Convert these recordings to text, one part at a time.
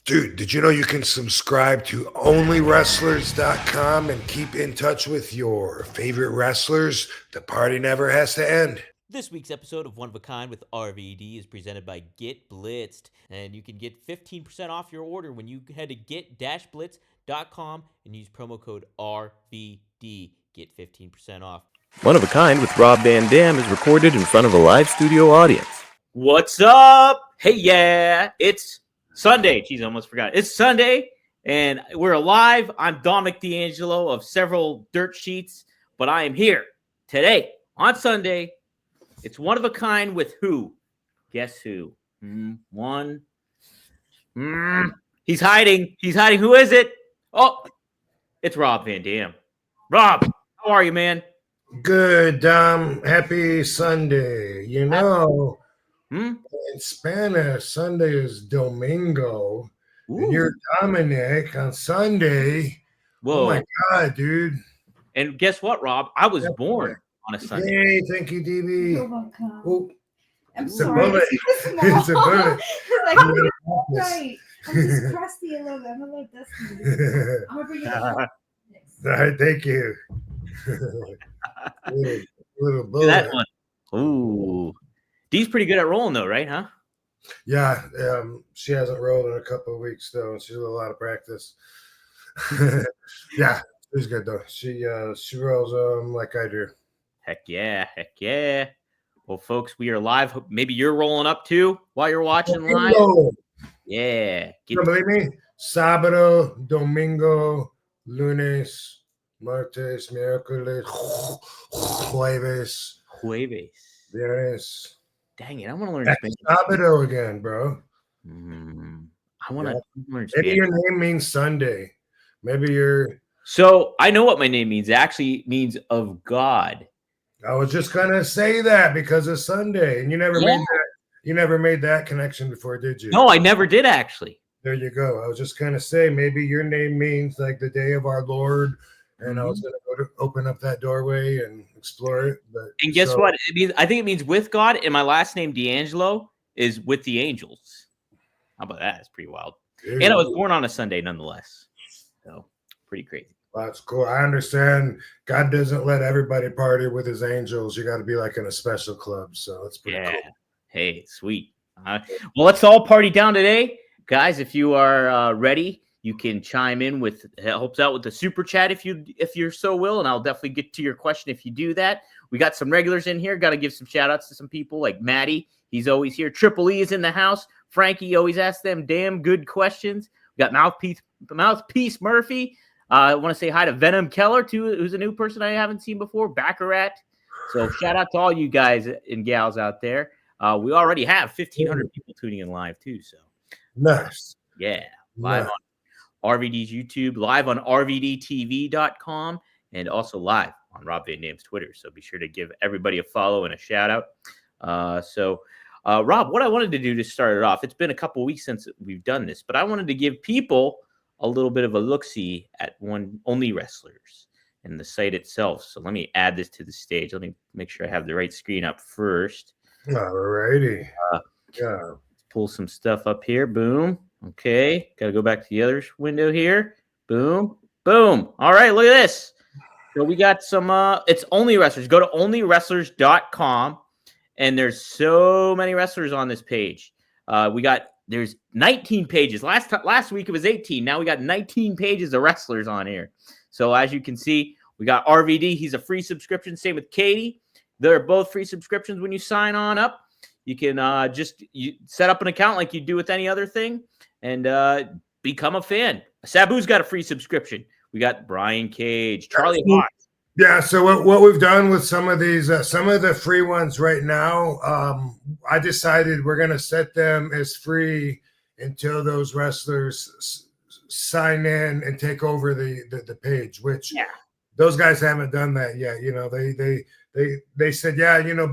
Dude, did you know you can subscribe to onlywrestlers.com and keep in touch with your favorite wrestlers? The party never has to end. This week's episode of One of a Kind with RVD is presented by Get Blitzed, and you can get 15% off your order when you head to get-blitz.com and use promo code RVD. Get 15% off. One of a Kind with Rob Van Dam is recorded in front of a live studio audience. What's up? Hey, yeah, it's Sunday. Jeez, I almost forgot. It's Sunday, and we're alive. I'm Dominic D'Angelo of several dirt sheets, but I am here today on Sunday. It's One of a Kind with who? Guess who? He's hiding. He's hiding. Who is it? Oh, it's Rob Van Dam. Rob, how are you, man? Good, Dom. Happy Sunday. You know, in Spanish, Sunday is Domingo. And you're Dominic on Sunday. Whoa. Oh, my God, dude. And guess what, Rob? I was born on a Sunday. Hey, thank you, DB. You're welcome. Oh, I'm it's sorry. a bullet. It's a bullet. Like, right. I'm just crusty a little bit. I'm a little dusty. I'm gonna bring it up. All right, thank you. little bullet. That one. Ooh. Dee's pretty good at rolling, though, right? Huh? Yeah, she hasn't rolled in a couple of weeks though, and she's a lot of practice. Yeah, she's good though. She rolls like I do. Heck yeah, heck yeah. Well, folks, we are live. Maybe you're rolling up too while you're watching live. Yeah. You don't believe me? Sábado, domingo, lunes, martes, miércoles, jueves, viernes. Dang it, I want to learn Spanish. Sábado again, bro. I want to learn Spanish. Maybe your name means Sunday. Maybe you're. So I know what my name means. It actually means of God. I was just gonna say that because it's Sunday, and you never made that. You never made that connection before, did you? No, I never did actually. There you go. I was just gonna say maybe your name means like the day of our Lord, and I was gonna go to open up that doorway and explore it. And guess what? It means, I think it means with God, and my last name D'Angelo is with the angels. How about that? It's pretty wild. And I was born on a Sunday nonetheless. So pretty crazy. That's cool. I understand God doesn't let everybody party with his angels. You got to be like in a special club. So it's pretty cool. Hey, sweet. Well, let's all party down today. Guys, if you are ready, you can chime in with helps out with the super chat if you're so will, and I'll definitely get to your question if you do that. We got some regulars in here. Got to give some shout outs to some people like Maddie. He's always here. Triple E is in the house. Frankie always asks them damn good questions. We got Mouthpiece Murphy. I want to say hi to Venom Keller, too, who's a new person I haven't seen before, Baccarat. So shout out to all you guys and gals out there. We already have 1,500 people tuning in live, too. So nice. Yeah. Live on RVD's YouTube, live on rvdtv.com, and also live on Rob Van Dam's Twitter. So be sure to give everybody a follow and a shout out. Rob, what I wanted to do to start it off, it's been a couple weeks since we've done this, but I wanted to give people a little bit of a look-see at Only Wrestlers and the site itself. So let me add this to the stage. Let me make sure I have the right screen up first. All righty. Let's pull some stuff up here. Boom. Okay. Got to go back to the other window here. Boom. Boom. All right. Look at this. So we got some, it's Only Wrestlers. Go to onlywrestlers.com, and there's so many wrestlers on this page. There's 19 pages. Last week it was 18. Now we got 19 pages of wrestlers on here. So as you can see, we got RVD. He's a free subscription. Same with Katie. They're both free subscriptions when you sign on up. You can you set up an account like you do with any other thing and become a fan. Sabu's got a free subscription. We got Brian Cage, Charlie Hawk. Yeah, so what we've done with some of these, some of the free ones right now, I decided we're going to set them as free until those wrestlers sign in and take over the page, which those guys haven't done that yet. You know, they said,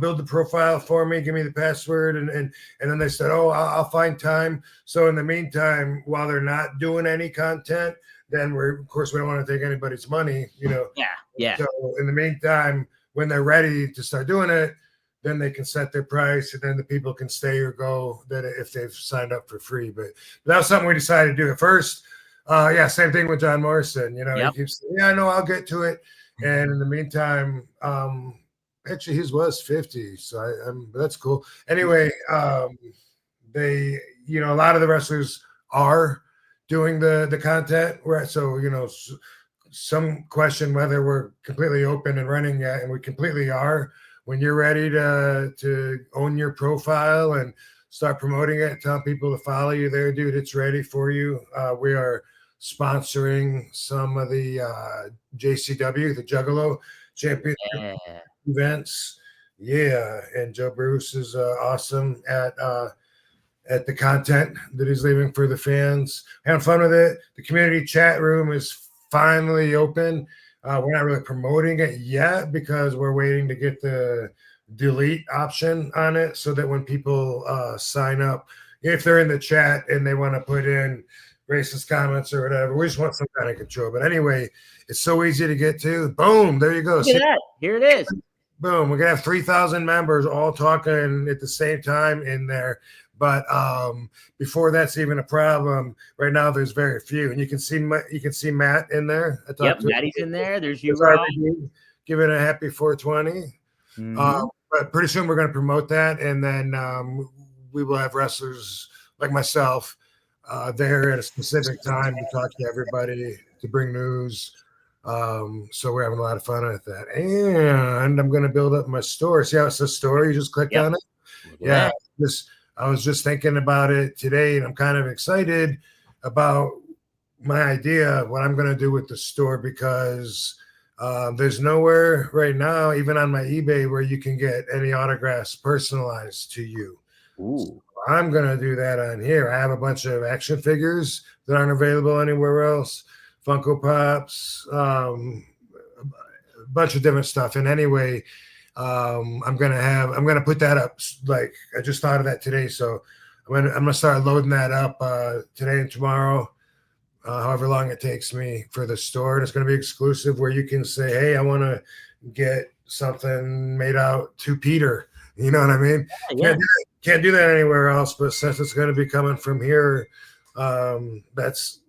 build the profile for me, give me the password. And then they said, I'll find time. So in the meantime, while they're not doing any content, then of course, we don't want to take anybody's money, you know. Yeah. So in the meantime, when they're ready to start doing it, then they can set their price, and then the people can stay or go that if they've signed up for free. But that was something we decided to do at first. Yeah, same thing with John Morrison. You know, Yep. he keeps saying, yeah, no, I'll get to it. And in the meantime, actually his was 50, so that's cool. Anyway, they, you know, a lot of the wrestlers are doing the content, right? So, you know, some question whether we're completely open and running yet, and we completely are. When you're ready to own your profile and start promoting it, telling people to follow you there, dude, it's ready for you. We are sponsoring some of the JCW, the Juggalo Championship events. Yeah, and Joe Bruce is awesome at the content that he's leaving for the fans. Having fun with it. The community chat room is finally open. We're not really promoting it yet because we're waiting to get the delete option on it so that when people sign up, if they're in the chat and they want to put in racist comments or whatever, we just want some kind of control. But anyway, it's so easy to get to. Boom, there you go. Look at that. Here it is. Boom, we're gonna have 3,000 members all talking at the same time in there. But before that's even a problem, right now there's very few, and you can see Matt in there. Yep, Maddie's in there. There's you, Rob. Giving a happy 420. But pretty soon we're going to promote that, and then we will have wrestlers like myself there at a specific time to talk to everybody, to bring news. So we're having a lot of fun with that, and I'm going to build up my store. See how it's a store? You just click on it. Yeah, I was just thinking about it today, and I'm kind of excited about my idea of what I'm going to do with the store, because there's nowhere right now, even on my eBay, where you can get any autographs personalized to you. Ooh. So I'm going to do that on here. I have a bunch of action figures that aren't available anywhere else, Funko Pops, a bunch of different stuff. And anyway, I'm gonna put that up. Like, I just thought of that today, so I'm gonna start loading that up today and tomorrow, however long it takes me for the store. And it's gonna be exclusive, where you can say, "Hey, I want to get something made out to Peter." You know what I mean? Yeah. Can't do that anywhere else. But since it's gonna be coming from here, that's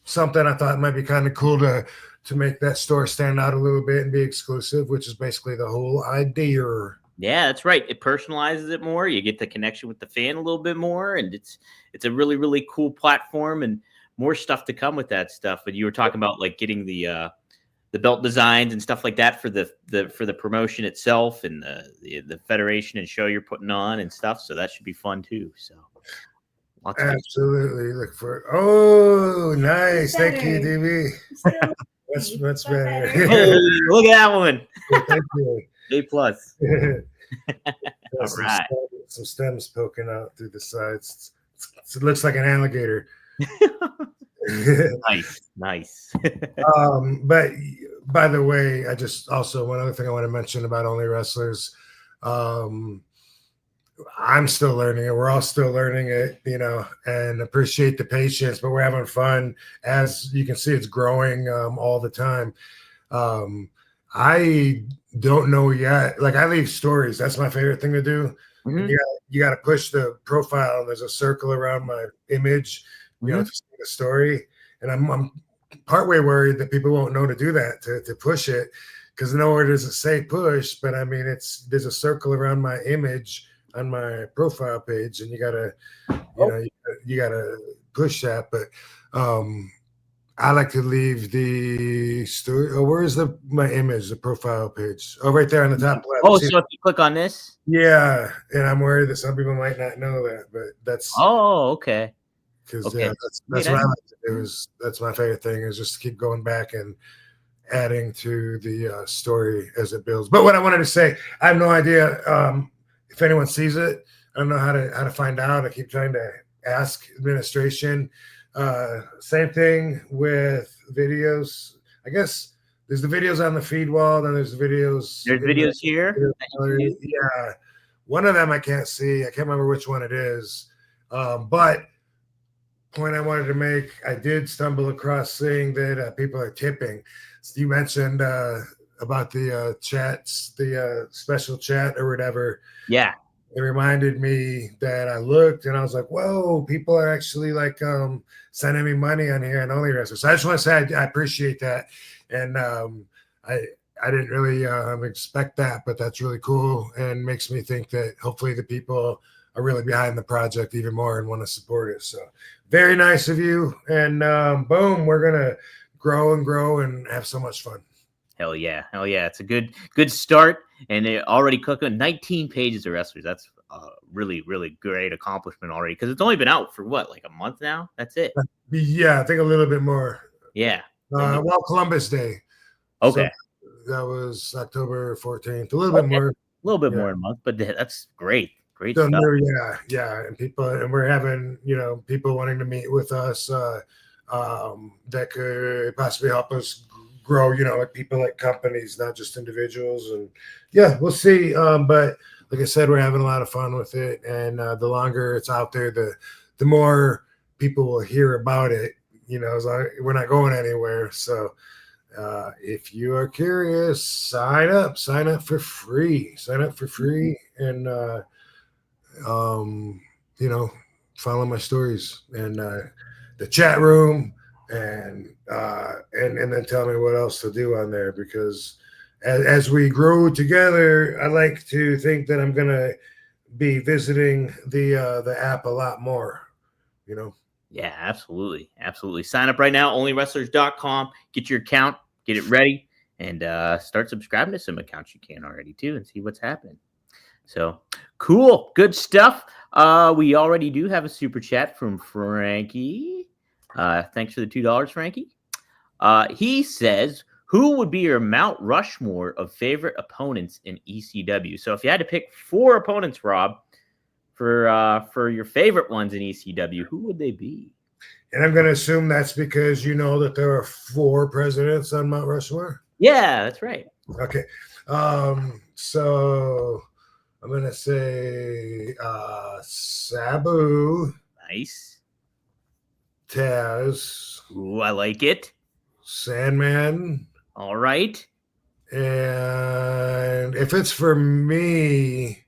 something I thought might be kind of cool to make that store stand out a little bit and be exclusive, which is basically the whole idea. Yeah, that's right. It personalizes it more. You get the connection with the fan a little bit more, and it's a really, really cool platform, and more stuff to come with that stuff. But you were talking about like getting the belt designs and stuff like that for the promotion itself, and the federation and show you're putting on and stuff. So that should be fun too. So absolutely look for. Oh, nice! Thank you, DB. That's better. Hey, look at that one. Thank you. A plus. All right. Some stems poking out through the sides. It looks like an alligator. Nice. But by the way, I just also, one other thing I want to mention about Only Wrestlers. I'm still learning it. We're all still learning it, you know, and appreciate the patience, but we're having fun. As you can see, it's growing all the time. I don't know yet. Like, I leave stories. That's my favorite thing to do. Mm-hmm. You got to push the profile, and there's a circle around my image, you know, to see the story. And I'm partway worried that people won't know to do that, to push it, because nowhere does it say push. But I mean, there's a circle around my image on my profile page, and you gotta push that. But I like to leave the story. Oh, where's my image, the profile page? Oh, right there on the top left. Oh, so if you click on this? Yeah, and I'm worried that some people might not know that, but that's okay. Because yeah, that's what I like to do. That's my favorite thing, is just to keep going back and adding to the story as it builds. But what I wanted to say, I have no idea if anyone sees it. I don't know how to find out. I keep trying to ask administration. Same thing with videos. I guess there's the videos on the feed wall, then there's the videos. There's videos here. Yeah, one of them I can't see. I can't remember which one it is. But point I wanted to make, I did stumble across seeing that people are tipping. So you mentioned about the chats, the special chat or whatever. Yeah. It reminded me that I looked and I was like, whoa, people are actually like sending me money on here and Only Wrestler. So I just want to say I appreciate that. And I didn't really expect that, but that's really cool and makes me think that hopefully the people are really behind the project even more and want to support it. So very nice of you. And boom, we're going to grow and have so much fun. Hell yeah. It's a good start. And they're already cooking 19 pages of wrestlers. That's a really, really great accomplishment already. Because it's only been out for what, like a month now? That's it. Yeah, I think a little bit more. Yeah. Well, Columbus Day. Okay. So that was October 14th. A little bit more. A little bit more than a month, but that's great. Great So stuff. Yeah. And we're having, people wanting to meet with us that could possibly help us grow, like people like companies, not just individuals. And yeah, we'll see. But like I said, we're having a lot of fun with it. And the longer it's out there, the more people will hear about it, as long we're not going anywhere. So if you are curious, sign up for free, and follow my stories and the chat room, and then tell me what else to do on there, because as we grow together, I like to think that I'm gonna be visiting the app a lot more. Yeah, absolutely. Sign up right now, onlywrestlers.com. Get your account, get it ready, and start subscribing to some accounts you can already too, and see what's happening. So cool, good stuff. We already do have a super chat from Frankie. Thanks for the $2, Frankie. He says, who would be your Mount Rushmore of favorite opponents in ECW? So if you had to pick 4 opponents, Rob, for your favorite ones in ECW, who would they be? And I'm going to assume that's because you know that there are 4 presidents on Mount Rushmore. Yeah, that's right. Okay, so I'm going to say Sabu. Nice. Taz. Ooh, I like it. Sandman. All right. And if it's for me,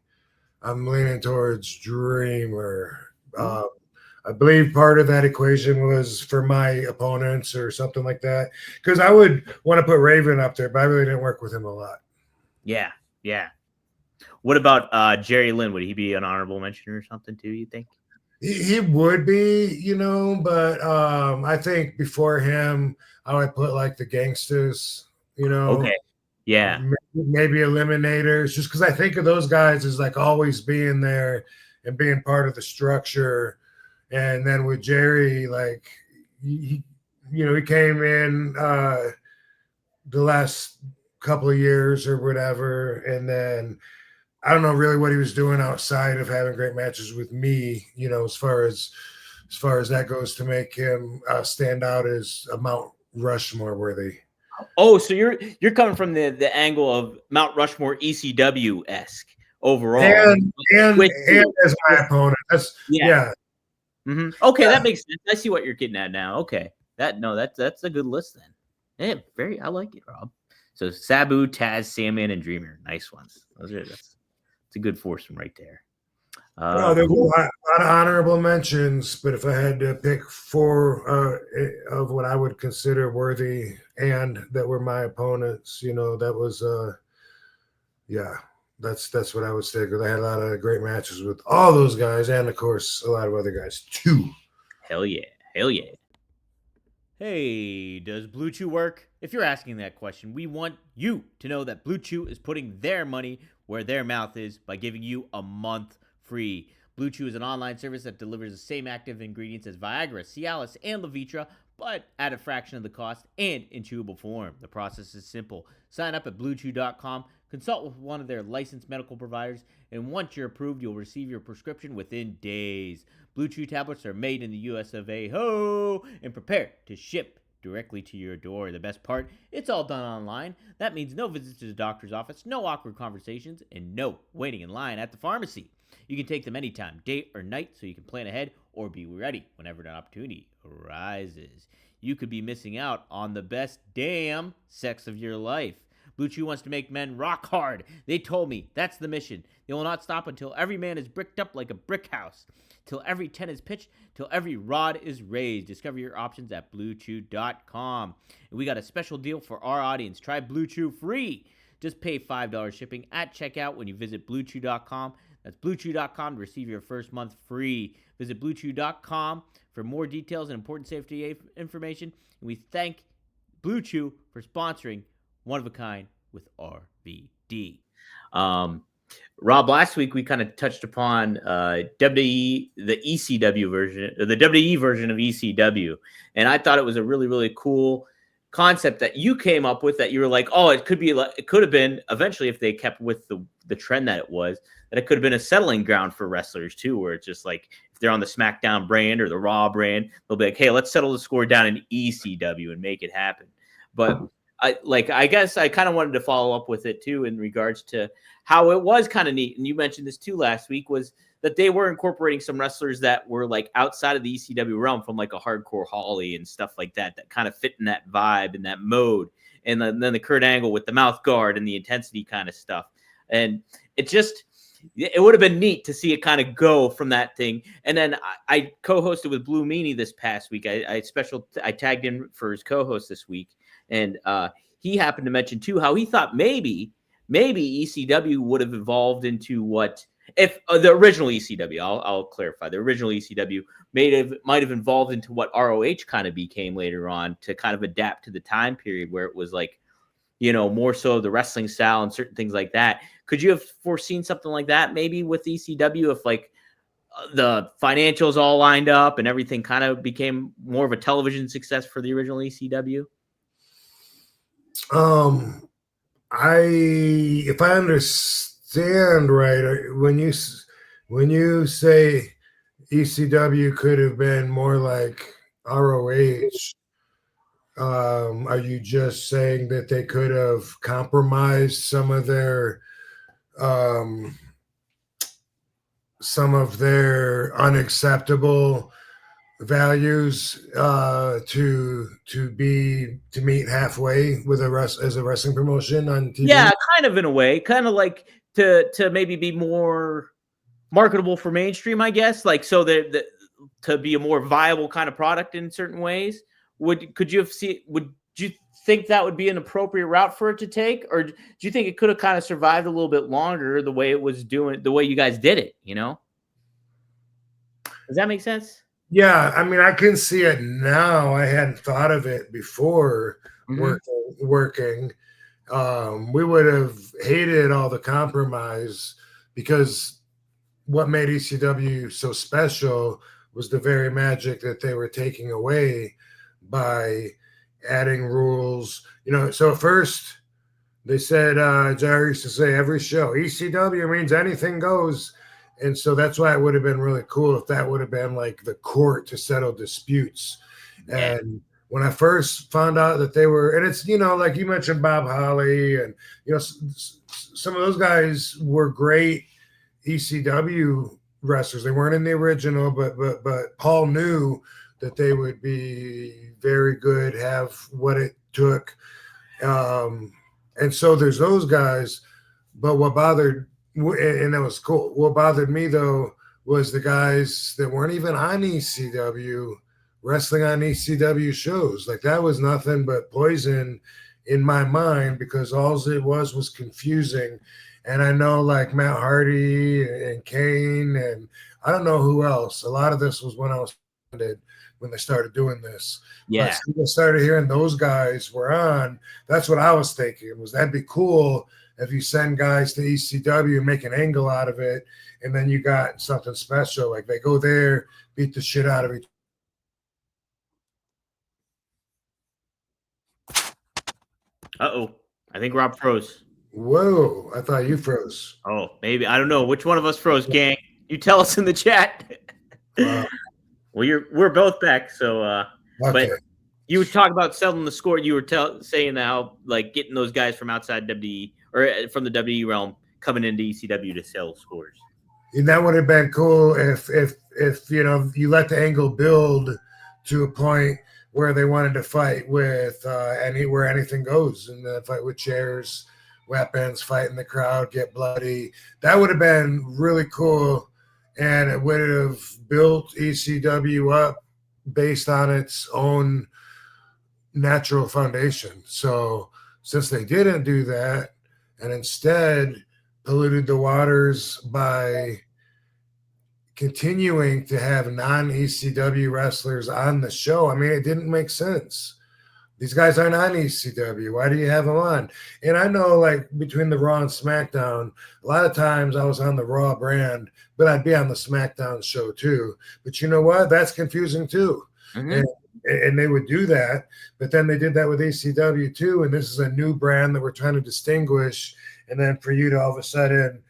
I'm leaning towards Dreamer. I believe part of that equation was for my opponents or something like that, because I would want to put Raven up there, but I really didn't work with him a lot. Yeah. What about Jerry Lynn? Would he be an honorable mention or something too, you think? He would be, but I think before him, I would put like the Gangsters, Okay. Yeah. Maybe Eliminators, just because I think of those guys as like always being there and being part of the structure. And then with Jerry, like he came in the last couple of years or whatever, and then I don't know really what he was doing outside of having great matches with me, as far as that goes, to make him stand out as a Mount Rushmore worthy. Oh, so you're coming from the angle of Mount Rushmore ECW-esque overall, and as my opponent. That's yeah. Mm-hmm. Okay, that makes sense. I see what you're getting at now. Okay, that's a good list then. Yeah, I like it, Rob. So Sabu, Taz, Sandman, and Dreamer, nice ones. That's a good foursome right there. There's a lot of honorable mentions, but if I had to pick 4 of what I would consider worthy and that were my opponents, that was that's what I would say, because I had a lot of great matches with all those guys, and of course a lot of other guys too. Hell yeah. Hey, does Blue Chew work? If you're asking that question, we want you to know that Blue Chew is putting their money where their mouth is by giving you a month free. Blue Chew is an online service that delivers the same active ingredients as Viagra, Cialis, and Levitra, but at a fraction of the cost and in chewable form. The process is simple. Sign up at BlueChew.com, consult with one of their licensed medical providers, and once you're approved, you'll receive your prescription within days. Blue Chew tablets are made in the US of A, and prepared to ship directly to your door. The best part, it's all done online. That means no visits to the doctor's office, no awkward conversations, and no waiting in line at the pharmacy. You can take them anytime, day or night, so you can plan ahead or be ready whenever an opportunity arises. You could be missing out on the best damn sex of your life. Blue Chew wants to make men rock hard. They told me that's the mission. They will not stop until every man is bricked up like a brick house, till every tent is pitched, till every rod is raised. Discover your options at BlueChew.com. And we got a special deal for our audience. Try Blue Chew free. Just pay $5 shipping at checkout when you visit BlueChew.com. That's BlueChew.com to receive your first month free. Visit BlueChew.com for more details and important safety information. And we thank Blue Chew for sponsoring One of a Kind with RVD. Rob, last week we kind of touched upon WWE, the ECW version, the WWE version of ECW, and I thought it was a really, really cool concept that you came up with. That you were like, oh, it could have been eventually, if they kept with the trend that it was, that it could have been a settling ground for wrestlers too, where it's just like if they're on the SmackDown brand or the Raw brand, they'll be like, hey, let's settle the score down in ECW and make it happen. But I guess I kind of wanted to follow up with it too in regards to how it was kind of neat. And you mentioned this too last week, was that they were incorporating some wrestlers that were like outside of the ECW realm, from like a Hardcore Holly and stuff like that, that kind of fit in that vibe and that mode. And then the Kurt Angle with the mouth guard and the intensity kind of stuff. And it would have been neat to see it kind of go from that thing. And then I co-hosted with Blue Meanie this past week. I tagged in for his co-host this week. And he happened to mention too how he thought maybe ECW would have evolved into what if the original ECW. I'll clarify, the original ECW might have evolved into what ROH kind of became later on, to kind of adapt to the time period where it was like, more so the wrestling style and certain things like that. Could you have foreseen something like that maybe with ECW if like the financials all lined up and everything kind of became more of a television success for the original ECW? If I understand right, when you say ECW could have been more like ROH, are you just saying that they could have compromised some of their unacceptable values to meet halfway with as a wrestling promotion on TV? Yeah, kind of in a way, kind of like to maybe be more marketable for mainstream, I guess, like so that to be a more viable kind of product in certain ways. Would you think that would be an appropriate route for it to take, or do you think it could have kind of survived a little bit longer the way it was doing, the way you guys did it? Does that make sense? Yeah, I mean, I can see it now. I hadn't thought of it before working. We would have hated all the compromise, because what made ECW so special was the very magic that they were taking away by adding rules. So first they said, Jerry used to say every show, ECW means anything goes. And so that's why it would have been really cool if that would have been like the court to settle disputes. Yeah. And when I first found out that they were, and it's, like you mentioned Bob Holly, and, some of those guys were great ECW wrestlers. They weren't in the original, but Paul knew that they would be very good, have what it took. And so there's those guys, but what bothered, and that was cool. What bothered me though was the guys that weren't even on ECW wrestling on ECW shows. Like that was nothing but poison in my mind, because all it was confusing. And I know like Matt Hardy and Kane, and I don't know who else. A lot of this was when they started doing this. Yeah. But I started hearing those guys were on. That's what I was thinking, was that'd be cool if you send guys to ECW, make an angle out of it, and then you got something special. Like they go there, beat the shit out of each Uh-oh. I think Rob froze. Whoa, I thought you froze. Oh, maybe. I don't know. Which one of us froze, gang? You tell us in the chat. Well, we're both back, so okay. But you were talking about settling the score. You were saying how like getting those guys from outside WWE or from the WWE realm coming into ECW to sell scores. And that would have been cool if you let the angle build to a point where they wanted to fight with where anything goes, and fight with chairs, weapons, fight in the crowd, get bloody. That would have been really cool, and it would have built ECW up based on its own natural foundation. So since they didn't do that, and instead polluted the waters by continuing to have non-ECW wrestlers on the show, I mean, it didn't make sense. These guys aren't on ECW. Why do you have them on? And I know, like, between the Raw and SmackDown, a lot of times I was on the Raw brand, but I'd be on the SmackDown show too. But you know what? That's confusing too. Mhm. And they would do that, but then they did that with ECW too. And this is a new brand that we're trying to distinguish. And then for you to all of a sudden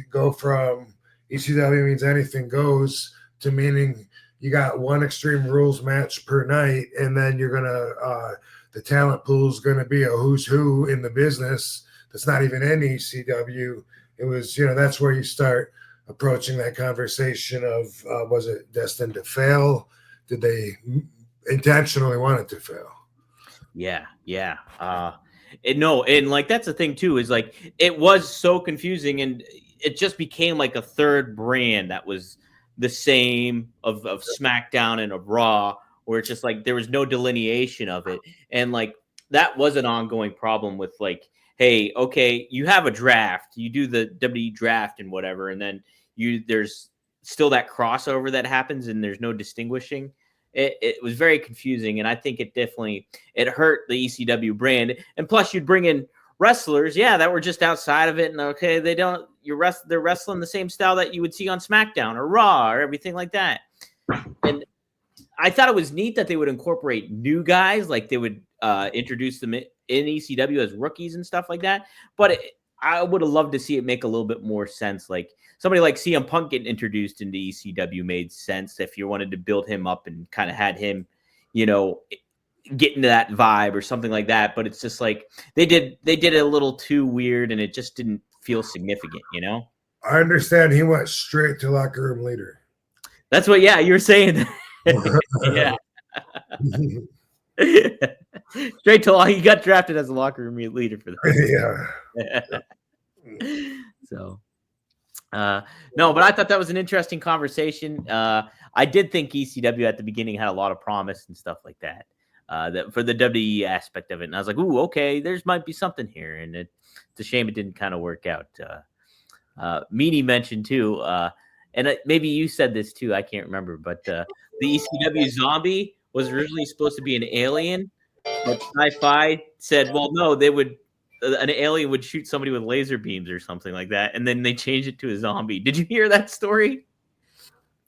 go from ECW means anything goes to meaning you got one Extreme Rules match per night, and then you're gonna the talent pool is gonna be a who's who in the business that's not even in ECW. It was, that's where you start approaching that conversation of was it destined to fail? Did they intentionally want it to fail? Yeah. And like that's the thing too, is like it was so confusing, and it just became like a third brand that was the same of SmackDown and of Raw, where it's just like there was no delineation of it. And like that was an ongoing problem with like, hey, okay, you have a draft, you do the WWE draft and whatever, and then there's still that crossover that happens and there's no distinguishing. It was very confusing, and I think it hurt the ECW brand. And plus, you'd bring in wrestlers, that were just outside of it, and okay, they're wrestling the same style that you would see on SmackDown or Raw or everything like that. And I thought it was neat that they would incorporate new guys, like they would introduce them in ECW as rookies and stuff like that. But I would have loved to see it make a little bit more sense. Like somebody like CM Punk getting introduced into ECW made sense if you wanted to build him up and kind of had him, get into that vibe or something like that. But it's just like they did it a little too weird, and it just didn't feel significant, I understand he went straight to locker room leader. That's what, you were saying. Yeah. Straight to he got drafted as a locker room leader for that. Yeah. So no, but I thought that was an interesting conversation. I did think ECW at the beginning had a lot of promise and stuff like that. That for the WWE aspect of it, and I was like, "Ooh, okay, there's might be something here." And it's a shame it didn't kind of work out. Meanie mentioned too, and maybe you said this too. I can't remember, but the ECW zombie was originally supposed to be an alien, but Sci-Fi said, "Well, no, an alien would shoot somebody with laser beams or something like that," and then they changed it to a zombie. Did you hear that story?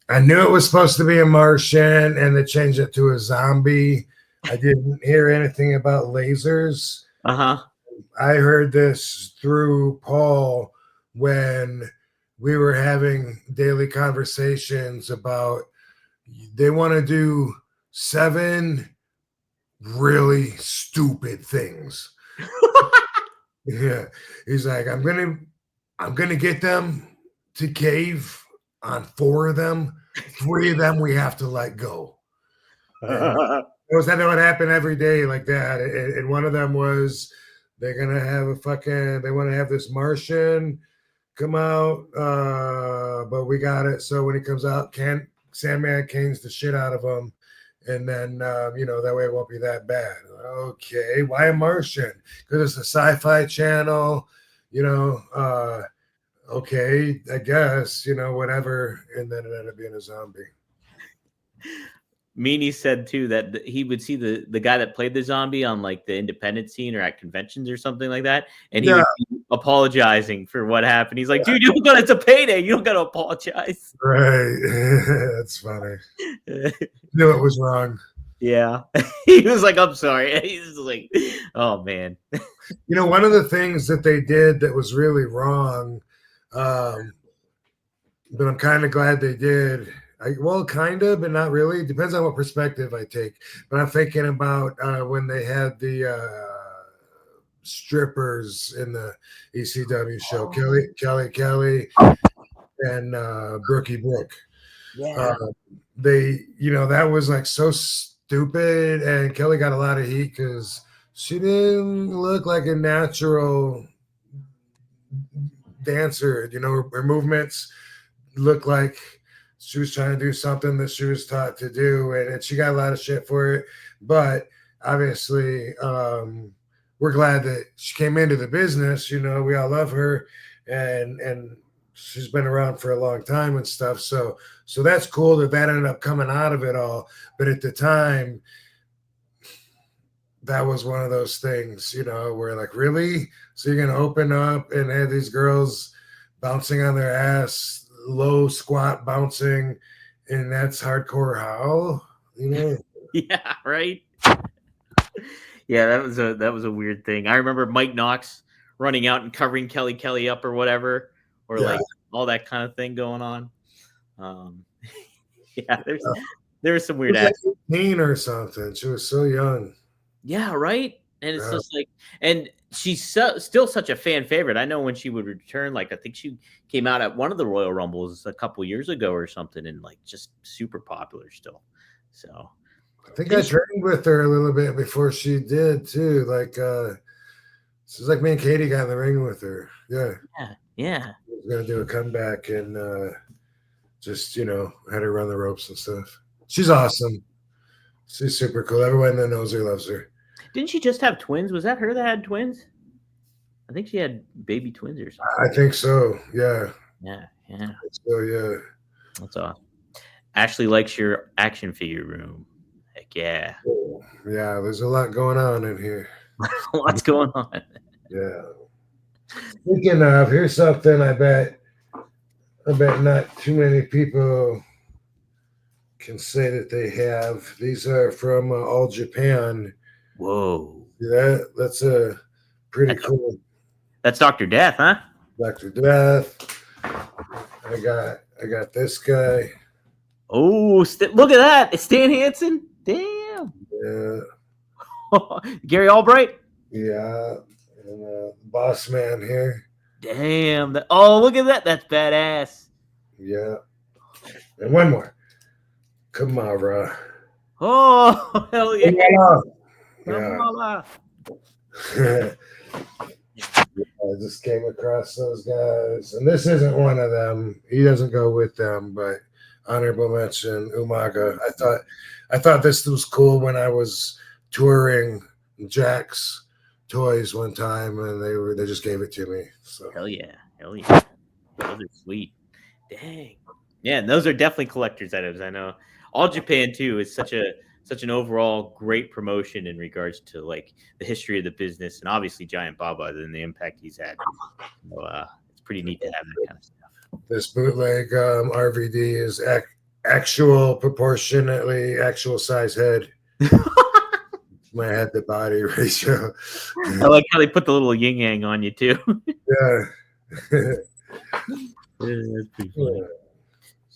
I knew it was supposed to be a Martian, and they changed it to a zombie. I didn't hear anything about lasers. Uh-huh. I heard this through Paul when we were having daily conversations about they want to do 7 really stupid things. Yeah. He's like, I'm gonna get them to cave on 4 of them. 3 of them we have to let go. That would happen every day like that. And one of them was they're gonna have they want to have this Martian come out, but we got it. So when he comes out, Sandman canes the shit out of him, and then that way it won't be that bad. Okay, why a Martian? Because it's a sci-fi channel, okay, I guess, whatever. And then it ended up being a zombie. Meanie said too that he would see the guy that played the zombie on like the independent scene or at conventions or something like that, and he would be apologizing for what happened. He's like, "Dude, it's a payday. You don't got to apologize." Right. That's funny. Knew it was wrong. Yeah. He was like, "I'm sorry." He's like, "Oh man." One of the things that they did that was really wrong, but I'm kind of glad they did. Kind of, but not really. It depends on what perspective I take. But I'm thinking about when they had the strippers in the ECW show, Kelly, and Brookie Brooke. Yeah. They, that was like so stupid, and Kelly got a lot of heat because she didn't look like a natural dancer. You know, her movements looked like she was trying to do something that she was taught to do, and she got a lot of shit for it. But obviously, we're glad that she came into the business. You know, we all love her, and she's been around for a long time and stuff. So that's cool that ended up coming out of it all. But at the time, that was one of those things, you know, where like, really? So you're gonna open up and have these girls bouncing on their ass, low squat bouncing, and that's hardcore how? You know? Yeah, right. Yeah, that was a weird thing. I remember Mike Knox running out and covering Kelly up or whatever, or Yeah. like all that kind of thing going on. Yeah, there was some weird She was acts. like 18 or something. She was so young. Yeah, right. And it's Yeah. just like, and she's still such a fan favorite. I know when she would return, like I think she came out at one of the Royal Rumbles a couple years ago or something, and like just super popular still. So I think I trained with her a little bit before she did too. Like this is like me and Katie got in the ring with her. Yeah. Yeah. I was gonna do a comeback and just, you know, had her run the ropes and stuff. She's awesome. She's super cool. Everyone that knows her loves her. Didn't she just have twins? Was that her that had twins? I think she had baby twins or something. I think so. Yeah. Yeah. So yeah. That's awesome. Ashley likes your action figure room. Heck yeah. Yeah, there's a lot going on in here. What's going on? Yeah. Speaking of, here's something I bet not too many people can say that they have. These are from All Japan. Whoa. Yeah, that's a pretty cool. That's Dr. Death, huh? Dr. Death. I got this guy. Oh, look at that. It's Stan Hansen. Damn. Yeah. Gary Albright. Yeah. And Boss Man here. Damn. Oh, look at that. That's badass. Yeah. And one more. Kamara. Oh, hell yeah. Yeah. I just came across those guys, and this isn't one of them. He doesn't go with them, but honorable mention Umaga. I thought this was cool when I was touring Jack's Toys one time, and they just gave it to me. So hell yeah. Those are sweet. Dang. Yeah, and those are definitely collector's items. I know All Japan too is such an overall great promotion in regards to like the history of the business, and obviously Giant Baba and the impact he's had. So it's pretty neat to have that kind of stuff. This bootleg RVD is actual proportionately actual size head. My head to body ratio. I like how they put the little yin yang on you too. Yeah. That's pretty funny.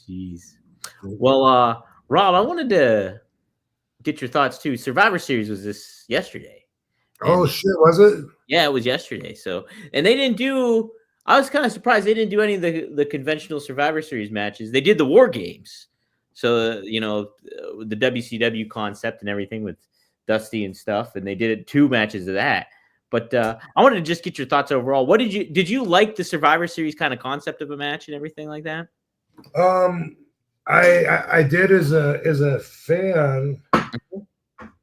Jeez. Well, Rob, I wanted to get your thoughts too. Survivor Series was this yesterday. Oh shit, was it? Yeah, it was yesterday. So, and they didn't do. I was kind of surprised they didn't do any of the conventional Survivor Series matches. They did the War Games. So you know the WCW concept and everything with Dusty and stuff, and they did 2 matches of that. But I wanted to just get your thoughts overall. What did you like the Survivor Series kind of concept of a match and everything like that? I did as a fan.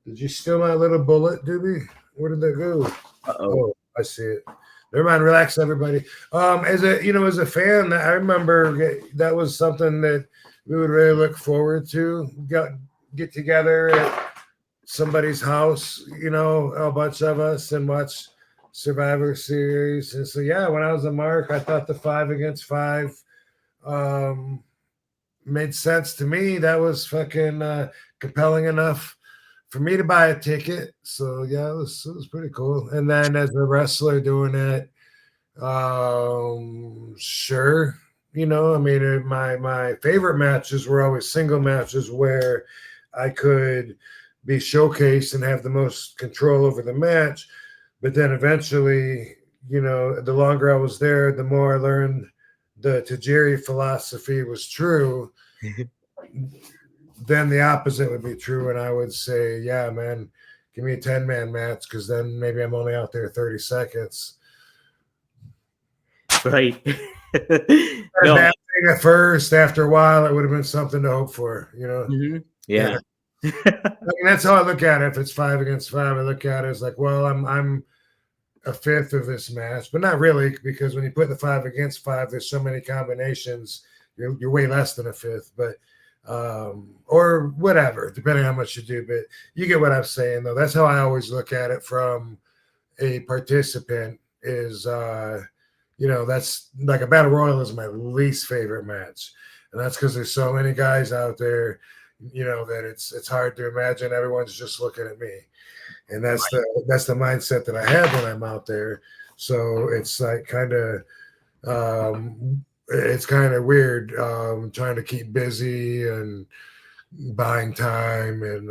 Did you steal my little bullet, Doobie? Where did that go? Oh, I see it. Never mind. Relax, everybody. As a fan, I remember that was something that we would really look forward to. Get together at somebody's house, you know, a bunch of us, and watch Survivor Series. And so, yeah, when I was a mark, I thought the 5 against 5 made sense to me. That was fucking compelling enough for me to buy a ticket. So yeah, it was pretty cool. And then as a wrestler doing it, sure, you know, I mean, my favorite matches were always single matches where I could be showcased and have the most control over the match. But then eventually, you know, the longer I was there, the more I learned the Tajiri philosophy was true. then the opposite would be true, and I would say, yeah, man, give me a 10-man match, because then maybe I'm only out there 30 seconds. Right. No. Bad thing at first. After a while, it would have been something to hope for, Yeah. I mean, that's how I look at it. If it's 5 against 5, I look at it as like, well, I'm a fifth of this match, but not really, because when you put the 5 against 5, there's so many combinations. You're way less than a fifth, but or whatever, depending on how much you do. But you get what I'm saying, though. That's how I always look at it from a participant. Is that's like a battle royal is my least favorite match, and that's because there's so many guys out there, that it's hard to imagine everyone's just looking at me. And that's the mindset that I have when I'm out there. So it's like it's kind of weird trying to keep busy and buying time, and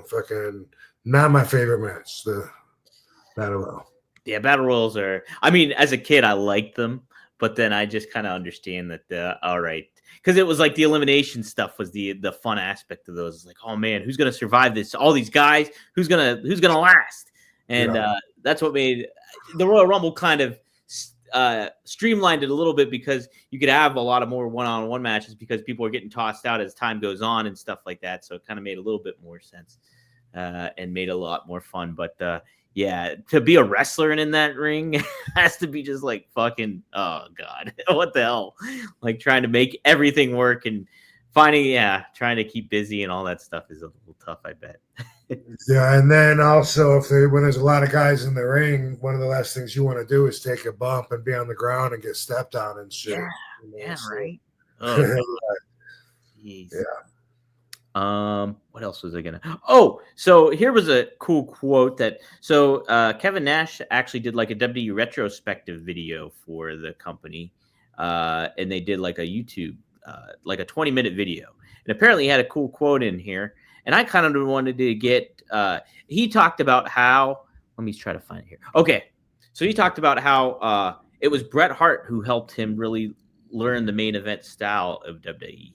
fucking not my favorite match, the battle royal. Yeah, battle royals are. I mean, as a kid, I liked them, but then I just kind of understand that. All right, because it was like the elimination stuff was the fun aspect of those. It's like, oh man, who's gonna survive this? All these guys, who's gonna last? And that's what made the Royal Rumble kind of streamlined it a little bit, because you could have a lot of more one-on-one matches because people are getting tossed out as time goes on and stuff like that. So it kind of made a little bit more sense and made it a lot more fun. But yeah, to be a wrestler and in that ring has to be just like fucking, oh God, what the hell? Like trying to make everything work and trying to keep busy and all that stuff is a little tough, I bet. Yeah, and then also when there's a lot of guys in the ring, one of the last things you want to do is take a bump and be on the ground and get stepped on and shit. Right. Oh, jeez. Yeah. What else was I gonna? Oh, so here was a cool quote Kevin Nash actually did like a WWE retrospective video for the company, and they did like a YouTube, like a 20-minute video, and apparently he had a cool quote in here, and I kind of wanted to get. He talked about how. Let me try to find it here. Okay, so he talked about how it was Bret Hart who helped him really learn the main event style of WWE.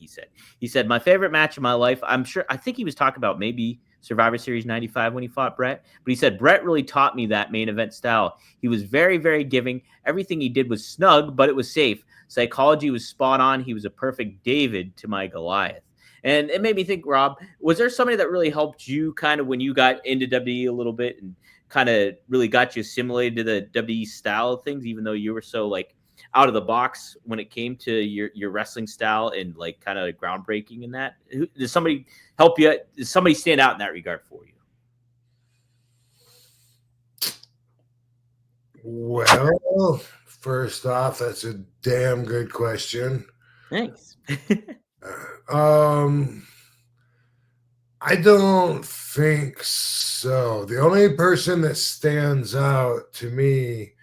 He said my favorite match of my life. I think he was talking about maybe Survivor Series 95 when he fought Bret, but he said Bret really taught me that main event style. He was very, very giving. Everything he did was snug, but it was safe. Psychology was spot on. He was a perfect David to my Goliath. And it made me think, Rob, was there somebody that really helped you kind of when you got into WWE a little bit and kind of really got you assimilated to the WWE style of things, even though you were so like out of the box when it came to your wrestling style and like kind of groundbreaking in that? Does somebody help you? Does somebody stand out in that regard for you? Well, first off, that's a damn good question. Thanks. I don't think so. The only person that stands out to me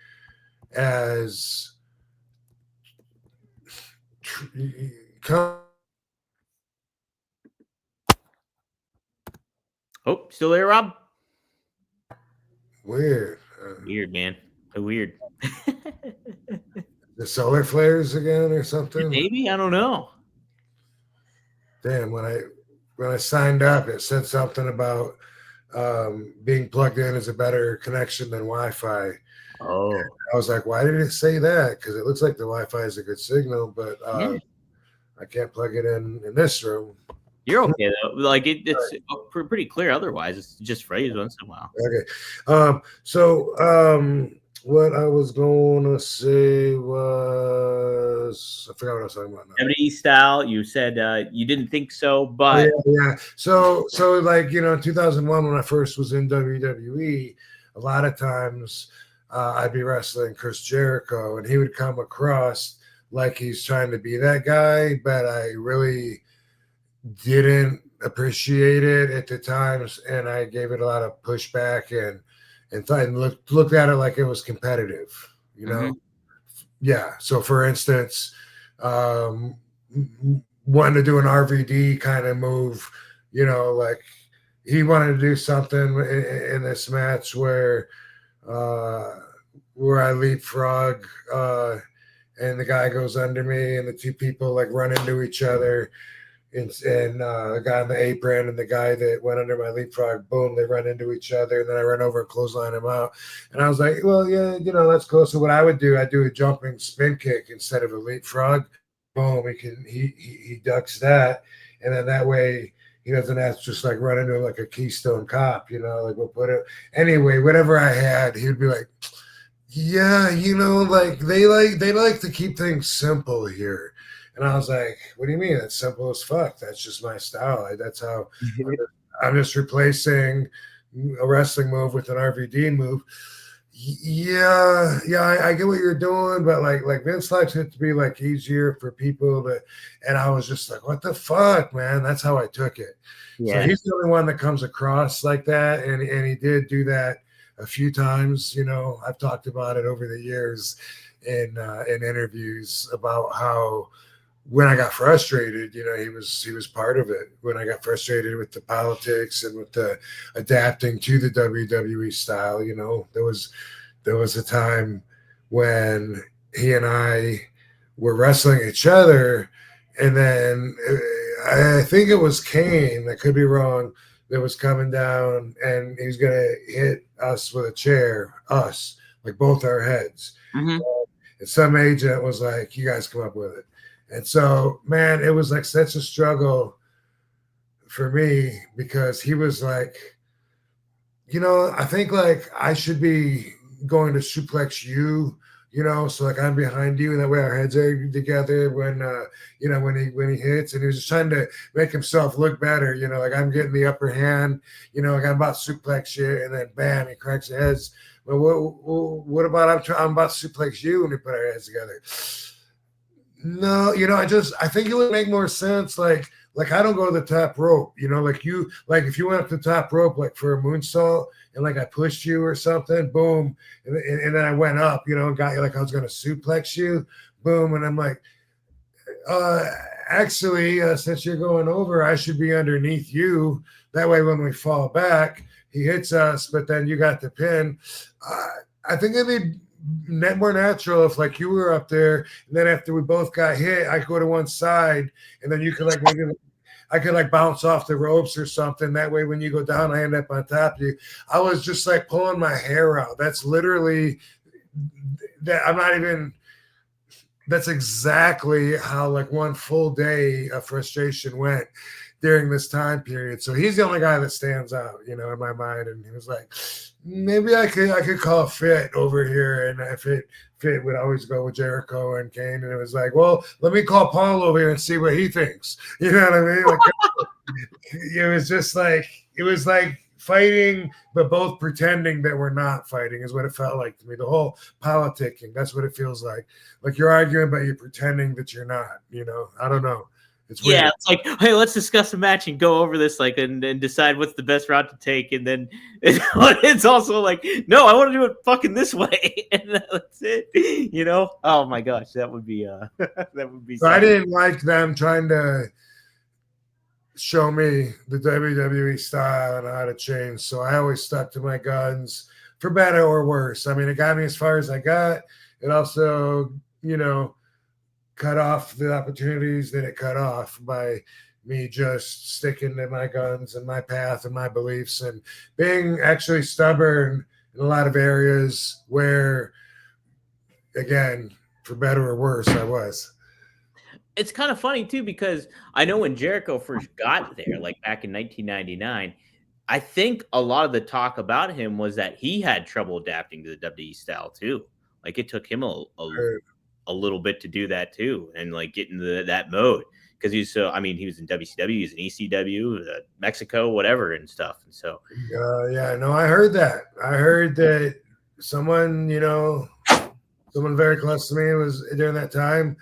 as Still there, Rob? Weird. Weird, man. Weird. The solar flares again or something? Maybe, I don't know. Damn, when I signed up, it said something about being plugged in is a better connection than Wi-Fi. Oh, and I was like, why did it say that? Because it looks like the Wi-Fi is a good signal, but I can't plug it in this room. You're okay though. Like it's pretty clear. Otherwise, it's just phrase once in a while. Okay. So what I was going to say was I forgot what I was talking about now. WWE style. You said you didn't think so, but yeah. So like in 2001 when I first was in WWE, a lot of times I'd be wrestling Chris Jericho, and he would come across like he's trying to be that guy, but I really didn't appreciate it at the times, and I gave it a lot of pushback and looked at it like it was competitive, Yeah. So for instance, wanting to do an RVD kind of move, like he wanted to do something in this match where I leapfrog and the guy goes under me and the two people like run into each other. and the guy on the apron and the guy that went under my leapfrog, boom, they run into each other, and then I run over and clothesline him out. And I was like, well, yeah, that's cool. So what I would do, I'd do a jumping spin kick instead of a leapfrog. Boom, he ducks that, and then that way he doesn't have to just like run into like a Keystone Cop, like we'll put it anyway. Whatever I had, he'd be like, yeah, like they like to keep things simple here. And I was like, what do you mean? That's simple as fuck. That's just my style. That's how I'm just replacing a wrestling move with an RVD move. Yeah, I get what you're doing, but like Vince likes it to be like easier for people to, and I was just like, what the fuck, man? That's how I took it. Yeah. So he's the only one that comes across like that, and he did do that a few times. I've talked about it over the years in interviews about how when I got frustrated, he was part of it. When I got frustrated with the politics and with the adapting to the WWE style, there was a time when he and I were wrestling each other, and then I think it was Kane, I could be wrong, that was coming down, and he was gonna hit us with a chair, like both our heads. Mm-hmm. And some agent was like, "You guys come up with it." And so, man, it was like such a struggle for me because he was like, I think like I should be going to suplex you, so like I'm behind you, and that way our heads are together when when he hits, and he was just trying to make himself look better, like I'm getting the upper hand, like I'm about to suplex you, and then bam, he cracks his heads. Well, what about I'm about to suplex you, and we put our heads together. No, I think it would make more sense. Like I don't go to the top rope, like if you went up the top rope, like for a moonsault, and like I pushed you or something, boom. And then I went up, and got you like I was going to suplex you, boom. And I'm like, actually, since you're going over, I should be underneath you. That way, when we fall back, he hits us, but then you got the pin. I think it'd be more natural if like you were up there, and then after we both got hit, I could go to one side, and then you could like maybe I could like bounce off the ropes or something. That way, when you go down, I end up on top of you. I was just like pulling my hair out. That's literally that. I'm not even. That's exactly how like one full day of frustration went during this time period. So he's the only guy that stands out, in my mind. And he was like, maybe I could call Fit over here, and if Fit would always go with Jericho and Kane, and it was like, well, let me call Paul over here and see what he thinks. You know what I mean? Like, it was just like fighting, but both pretending that we're not fighting is what it felt like to me. The whole politicking, that's what it feels like. Like you're arguing, but you're pretending that you're not. I don't know. It's weird. Yeah, it's like, hey, let's discuss a match and go over this, like, and decide what's the best route to take. And then it's also like, no, I want to do it fucking this way, and that's it. Oh my gosh, that would be that would be. So I didn't like them trying to show me the WWE style and how to change. So I always stuck to my guns, for better or worse. I mean, it got me as far as I got. It also, cut off the opportunities that it cut off by me just sticking to my guns and my path and my beliefs, and being actually stubborn in a lot of areas where, again, for better or worse, I was. It's kind of funny too, because I know when Jericho first got there, like back in 1999, I think a lot of the talk about him was that he had trouble adapting to the WWE style too. Like it took him a little bit to do that too, and like get into that mode, because he was he was in WCW, he was in ECW, Mexico, whatever and stuff. And so I heard that someone very close to me was during that time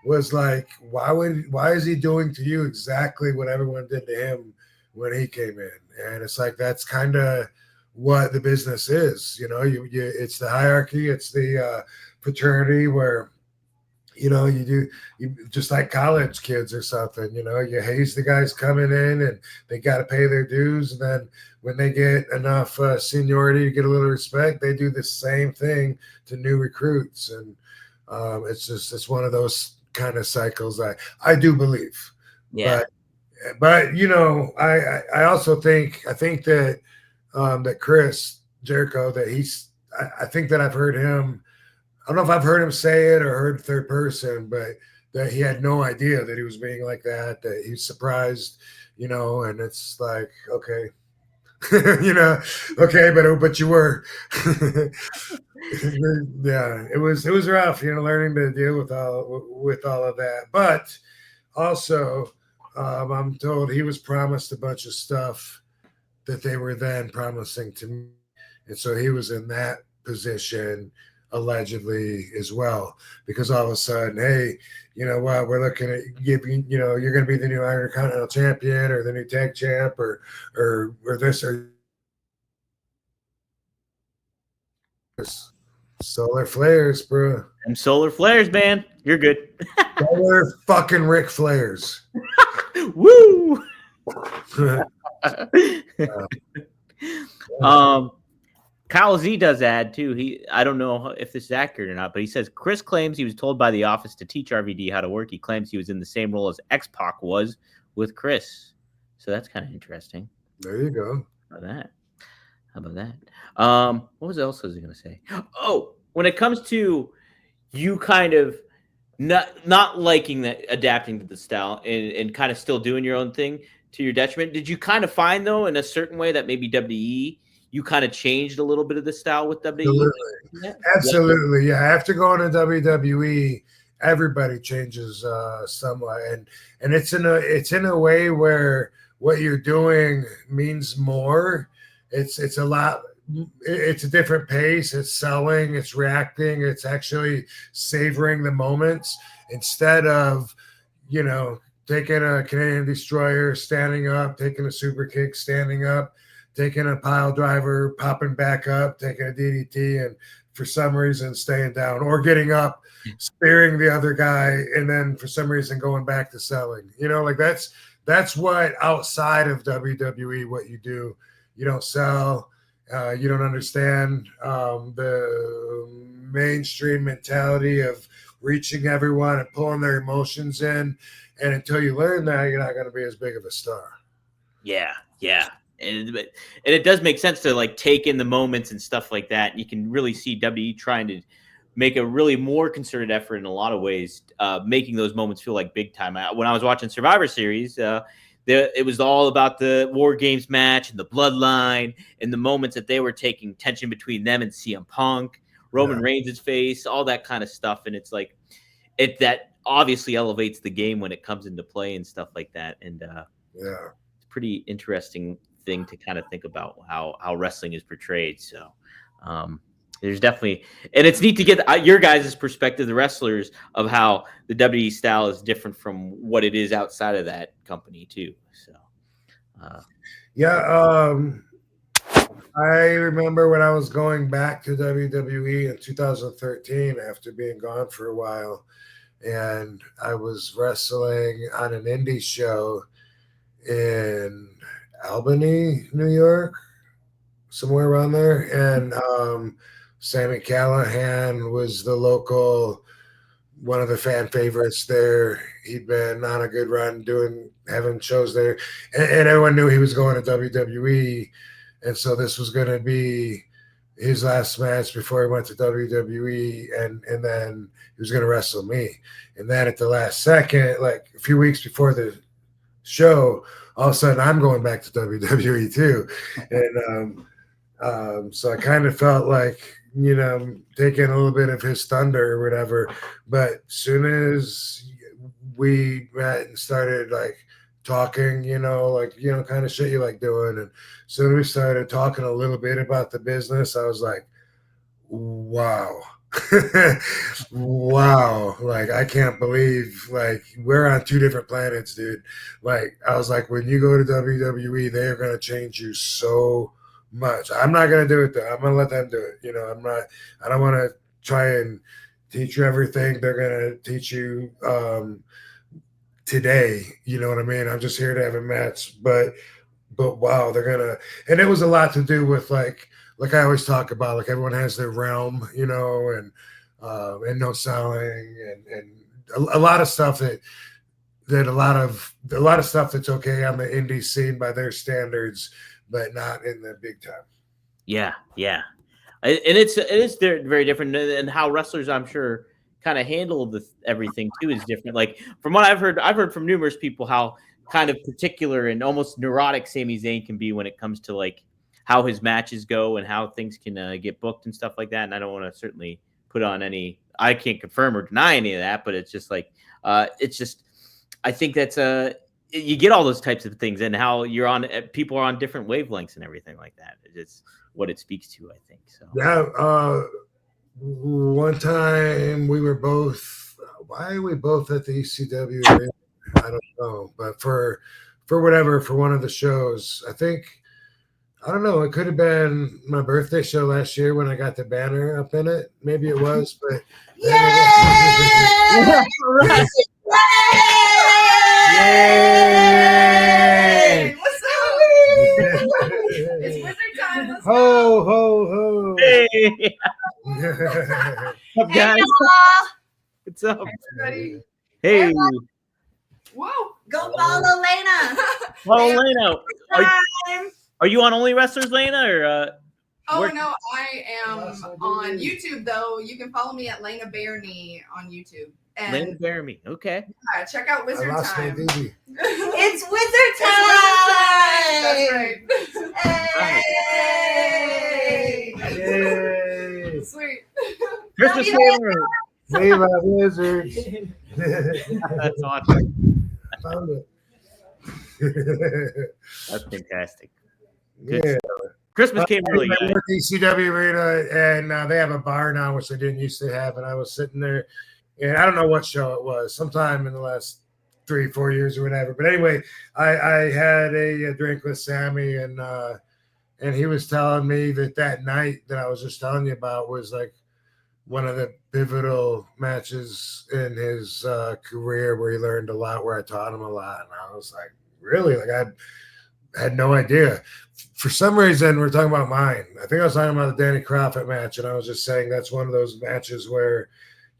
was like, why is he doing to you exactly what everyone did to him when he came in? And it's like, that's kind of what the business is. It's the hierarchy, it's the fraternity where you just like college kids or something, you haze the guys coming in, and they got to pay their dues. And then when they get enough seniority to get a little respect, they do the same thing to new recruits. And it's one of those kind of cycles I do believe. Yeah. But But I also think that that Chris Jericho, that I think that I've heard him. I don't know if I've heard him say it or heard third person, but that he had no idea that he was being like that. That he's surprised, and it's like, okay, okay, but you were. Yeah, it was rough, learning to deal with all of that. But also, I'm told he was promised a bunch of stuff that they were then promising to me, and so he was in that position allegedly as well, because all of a sudden, hey, you know what, we're looking at giving, you're going to be the new Intercontinental Champion or the new Tag Champ or this or this. Solar flares, bro. Them solar flares, man. You're good. Solar fucking Ric Flares. Woo! Kyle Z does add too. I don't know if this is accurate or not, but he says Chris claims he was told by the office to teach RVD how to work. He claims he was in the same role as X-Pac was with Chris. So that's kind of interesting. There you go. How about that? What else was he going to say? Oh, when it comes to you kind of not liking that, adapting to the style and kind of still doing your own thing to your detriment, did you kind of find, though, in a certain way that maybe WWE, you kind of changed a little bit of the style with WWE? Absolutely. Yeah. After going to WWE, everybody changes somewhat. And it's in a way where what you're doing means more. It's a lot. It's a different pace. It's selling. It's reacting. It's actually savoring the moments instead of, taking a Canadian Destroyer, standing up, taking a super kick, standing up, taking a pile driver, popping back up, taking a DDT, and for some reason staying down, or getting up, spearing the other guy, and then for some reason going back to selling. Like that's what outside of WWE, what you do. You don't sell. You don't understand the mainstream mentality of reaching everyone and pulling their emotions in. And until you learn that, you're not going to be as big of a star. Yeah. And it does make sense to like take in the moments and stuff like that. You can really see WWE trying to make a really more concerted effort in a lot of ways, making those moments feel like big time. When I was watching Survivor Series, it was all about the War Games match and the bloodline and the moments that they were taking, tension between them and CM Punk, Roman Reigns' face, all that kind of stuff. And it's like that obviously elevates the game when it comes into play and stuff like that. And it's a pretty interesting thing to kind of think about how wrestling is portrayed. So there's definitely, and it's neat to get your guys' perspective, the wrestlers, of how the WWE style is different from what it is outside of that company too. So I remember when I was going back to WWE in 2013 after being gone for a while, and I was wrestling on an indie show in Albany, New York, somewhere around there. And Sammy Callahan was the local, one of the fan favorites there. He'd been on a good run having shows there. And everyone knew he was going to WWE. And so this was going to be his last match before he went to WWE. And then he was going to wrestle me. And then at the last second, like a few weeks before the show, all of a sudden I'm going back to WWE too. And so I kind of felt like, taking a little bit of his thunder or whatever. But soon as we met and started like talking, kind of shit you like doing, and soon we started talking a little bit about the business, I was like, wow. Wow, like I can't believe like we're on two different planets, dude. Like I was like, when you go to WWE, they are going to change you so much. I'm not going to do it though. I'm going to let them do it. I don't want to try and teach you everything they're going to teach you today. You know what I mean? I'm just here to have a match, but wow, they're going to, and it was a lot to do with like I always talk about, like everyone has their realm, and no selling and a lot of stuff that that a lot of stuff that's okay on the indie scene by their standards, but not in the big time. Yeah, yeah, and it is very different, and how wrestlers, I'm sure, kind of handle everything too is different. Like from what I've heard from numerous people how kind of particular and almost neurotic Sami Zayn can be when it comes to like how his matches go and how things can get booked and stuff like that. And I don't want to certainly put on any, I can't confirm or deny any of that, but it's just like it's just, I think that's you get all those types of things and how you're on people are on different wavelengths and everything like that. It's what it speaks to, I think. So yeah, one time we were both. Why are we both at the ECW? I don't know, but for whatever, for one of the shows, I think, I don't know, it could have been my birthday show last year when I got the banner up in it. Maybe it was, but Yay! right. Yay! What's up? It's wizard time. Let's ho go. ho ho! Hey, Hey. what's up, Hey, guys? y'all. What's up? Everybody. Hey, Whoa. Go follow Lena. well, Lena, Time. are you on Only Wrestlers, Lena, or Oh where- no, I am Yes, I do. on YouTube though. You can follow me at Lena Bearney on YouTube. Lena And Bearmy? Okay. check out I Wizard lost my Time. DD. It's wizard It's time. Wizard Time. Hey. Yay! Sweet. Christmas Love you, Gamer. Save our wizards. That's awesome. Found it. That's fantastic. Good Yeah. Christmas came early, I guys. work at ECW Arena, and they have a bar now, which they didn't used to have. And I was sitting there, and I don't know what show it was, sometime in the last 3-4 years or whatever. But anyway, I had a drink with Sammy, and he was telling me that night that I was just telling you about was like one of the pivotal matches in his career where he learned a lot, where I taught him a lot. And I was like, really? Like, I had no idea. For some reason, we're talking about mine. I think I was talking about the Danny Crockett match, and I was just saying that's one of those matches where,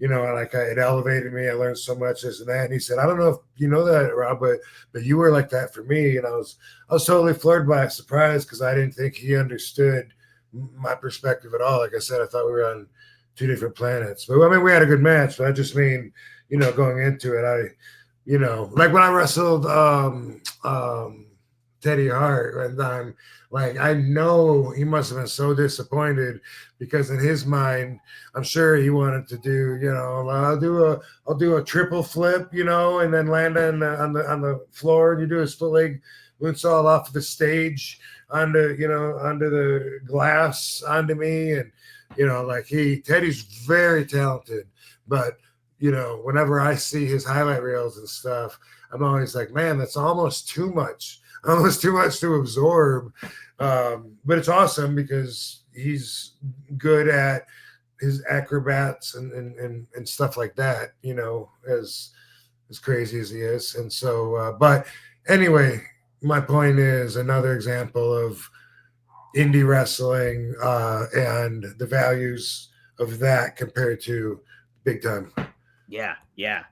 you know, like it elevated me. I learned so much, this and that. And he said, I don't know if you know that, Rob, but you were like that for me. And I was totally floored by it, surprised, because I didn't think he understood my perspective at all. Like I said, I thought we were on two different planets. But I mean, we had a good match. But I just mean, you know, going into it, you know, like when I wrestled Teddy Hart, and I'm like, I know he must have been so disappointed, because in his mind, I'm sure he wanted to do, you know, I'll do a triple flip, you know, and then land on the floor, and you do a split leg moonsault off the stage onto the glass onto me, and you know, like Teddy's very talented, but you know, whenever I see his highlight reels and stuff, I'm always like, man, that's almost too much to absorb. But it's awesome because he's good at his acrobats and stuff like that, you know, as crazy as he is. And so, but anyway, my point is another example of indie wrestling and the values of that compared to big time. Yeah, yeah.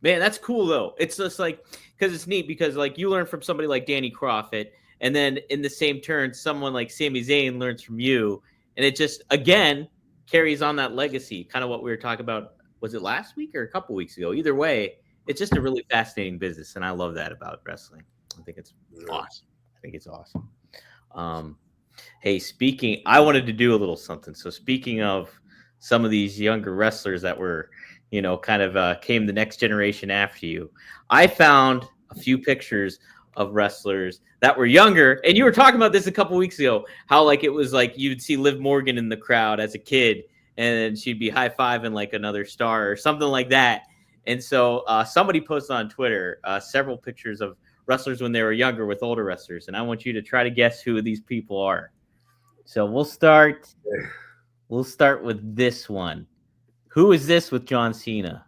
Man, that's cool though. It's just like, because it's neat, because like you learn from somebody like Danny Crockett, and then in the same turn, someone like Sami Zayn learns from you, and it just again carries on that legacy. Kind of what we were talking about. Was it last week or a couple weeks ago? Either way, it's just a really fascinating business, and I love that about wrestling. I think it's awesome. I think it's awesome. Hey, I wanted to do a little something. So speaking of some of these younger wrestlers that were, you know, kind of came the next generation after you, I found a few pictures of wrestlers that were younger. And you were talking about this a couple weeks ago, how like it was like you'd see Liv Morgan in the crowd as a kid, and she'd be high-fiving like another star or something like that. And so somebody posted on Twitter several pictures of wrestlers when they were younger with older wrestlers. And I want you to try to guess who these people are. So we'll start with this one. Who is this with John Cena?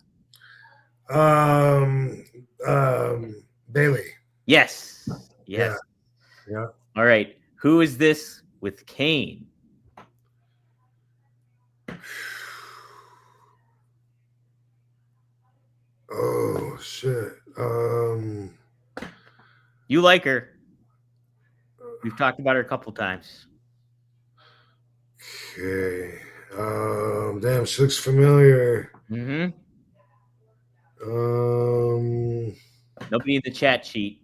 Bailey. Yes. Yes. Yeah. All right. Who is this with Kane? Oh shit. You like her. We've talked about her a couple times. Okay. Damn, she looks familiar. Mm-hmm. Um, Nobody in the chat sheet.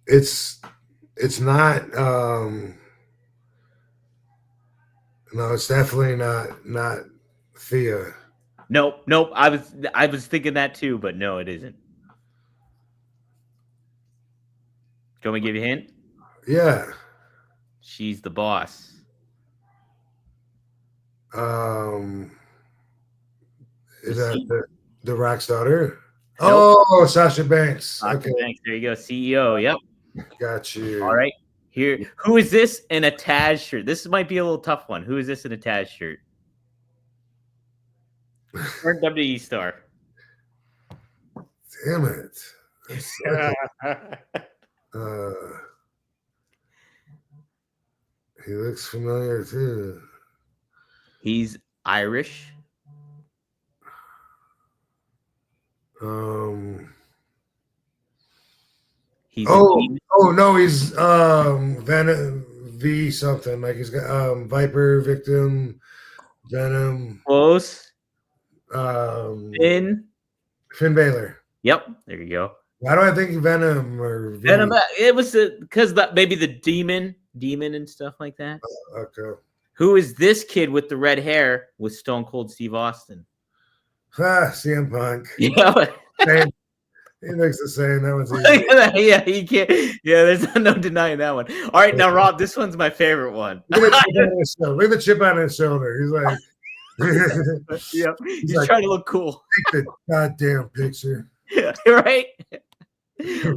it's not. No, it's definitely not Thea. Nope. I was thinking that too, but no, it isn't. Do you want me to give you a hint? Yeah. She's the boss. Is that the Rock's daughter? Nope. Oh, Sasha Banks. Sasha Okay, Banks. There you go. CEO. Yep. got you. All right. Here. Who is this in a Taz shirt? This might be a little tough one. Who is this in a Taz shirt? Current WWE star. Damn it. He looks familiar too. He's Irish. He's no, he's Venom V something, like he's got Viper victim, Venom, close. Finn Balor. Yep, there you go. Why do I think Venom or Venom? It was because maybe the demon and stuff like that. Okay. Who is this kid with the red hair with Stone Cold Steve Austin? CM Punk. Yeah. He looks the same. That one's easy. Yeah, he can't. Yeah, there's no denying that one. All right, now Rob, this one's my favorite one. Look at the chip on his shoulder. He's like, yeah, he's like, trying to look cool. Take the goddamn picture. Yeah, right.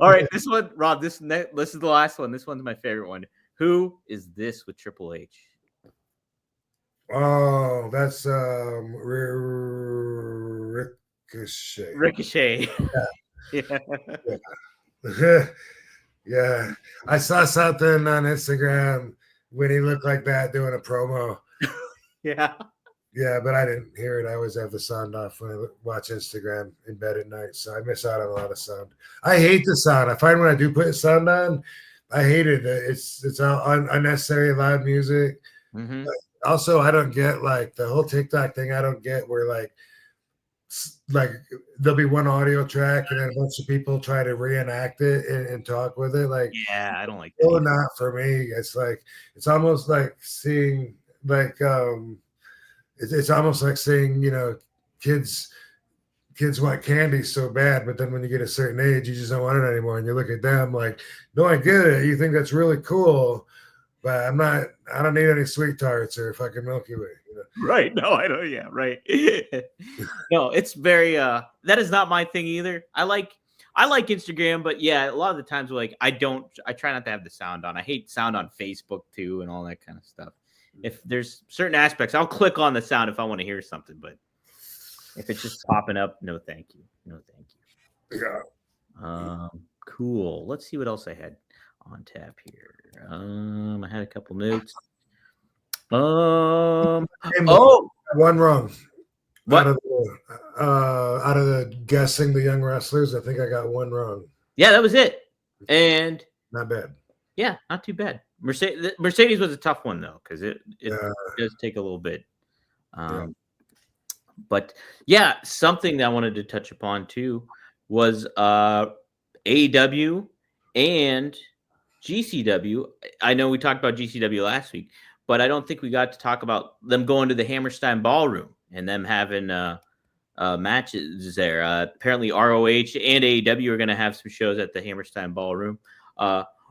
All right, this one, Rob. This is the last one. This one's my favorite one. Who is this with Triple H? Oh, that's Ricochet. Ricochet. Yeah. Yeah. Yeah. I saw something on Instagram when he looked like that doing a promo. Yeah. Yeah, but I didn't hear it. I always have the sound off when I watch Instagram in bed at night, so I miss out on a lot of sound. I hate the sound. I find when I do put sound on, I hate it. It's unnecessary loud music. Mm-hmm. Also, I don't get like the whole TikTok thing. I don't get where like there'll be one audio track and then a bunch of people try to reenact it and talk with it. Like, yeah, I don't like that. Oh, not for me. It's like it's almost like seeing like it's almost like seeing, kids want candy so bad, but then when you get a certain age, you just don't want it anymore. And you look at them like, no, I get it. You think that's really cool, but I don't need any sweet tarts or fucking Milky Way. Right. No, I don't. Yeah, right. No, it's very that is not my thing either. I like Instagram, but yeah, a lot of the times like I try not to have the sound on. I hate sound on Facebook too and all that kind of stuff. If there's certain aspects, I'll click on the sound if I want to hear something, but if it's just popping up, no thank you. No thank you. Yeah. Cool. Let's see what else I had on tap here. I had a couple notes. One wrong. What? Out of the guessing the young wrestlers, I think I got one wrong. Yeah, that was it. And not bad. Yeah, not too bad. Mercedes was a tough one though, because it does take a little bit. But yeah, something that I wanted to touch upon too was AEW and GCW. I know we talked about GCW last week, but I don't think we got to talk about them going to the Hammerstein Ballroom and them having matches there. Apparently ROH and AEW are going to have some shows at the Hammerstein Ballroom.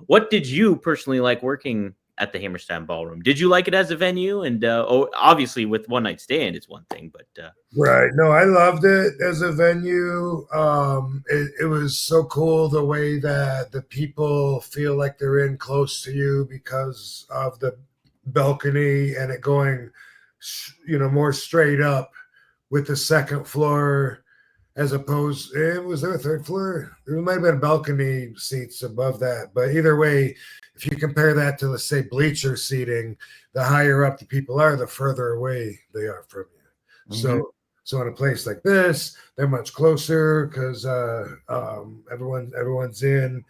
What did you personally like working at the Hammerstein Ballroom? Did you like it as a venue? And obviously with One Night Stand, it's one thing, but right. No, I loved it as a venue. It was so cool the way that the people feel like they're in close to you because of the balcony and it going, more straight up with the second floor. As opposed, was there a third floor? There might have been balcony seats above that. But either way, if you compare that to, let's say, bleacher seating, the higher up the people are, the further away they are from you. So in a place like this, they're much closer because everyone's in,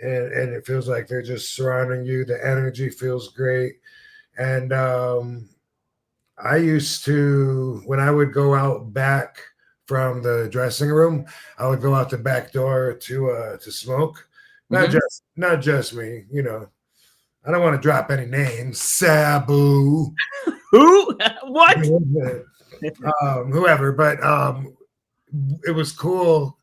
and it feels like they're just surrounding you. The energy feels great, and I used to, when I would go out back from the dressing room, I would go out the back door to smoke. Not just me, you know. I don't want to drop any names. Sabu. Who? What? Whoever, but it was cool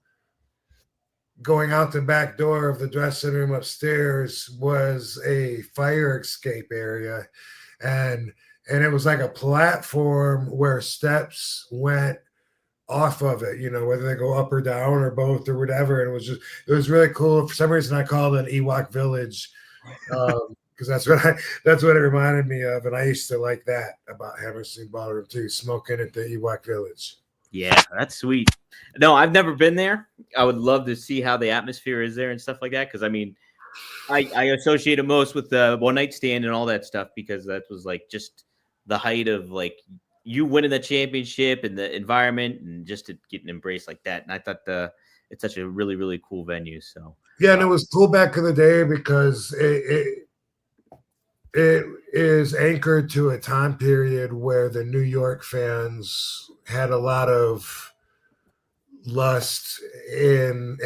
going out the back door of the dressing room upstairs was a fire escape area, and it was like a platform where steps went off of it, you know, whether they go up or down or both or whatever. And it was really cool. For some reason I called it Ewok Village, because that's what it reminded me of. And I used to like that about Hammerstein Ballroom too, smoking at the Ewok Village. Yeah, that's sweet. No, I've never been there. I would love to see how the atmosphere is there and stuff like that. Because I mean, I associate it most with the one night stand and all that stuff, because that was like just the height of like you winning the championship and the environment and just to getting embraced like that. And I thought it's such a really, really cool venue. So yeah, and it was cool back in the day because it is anchored to a time period where the New York fans had a lot of lust in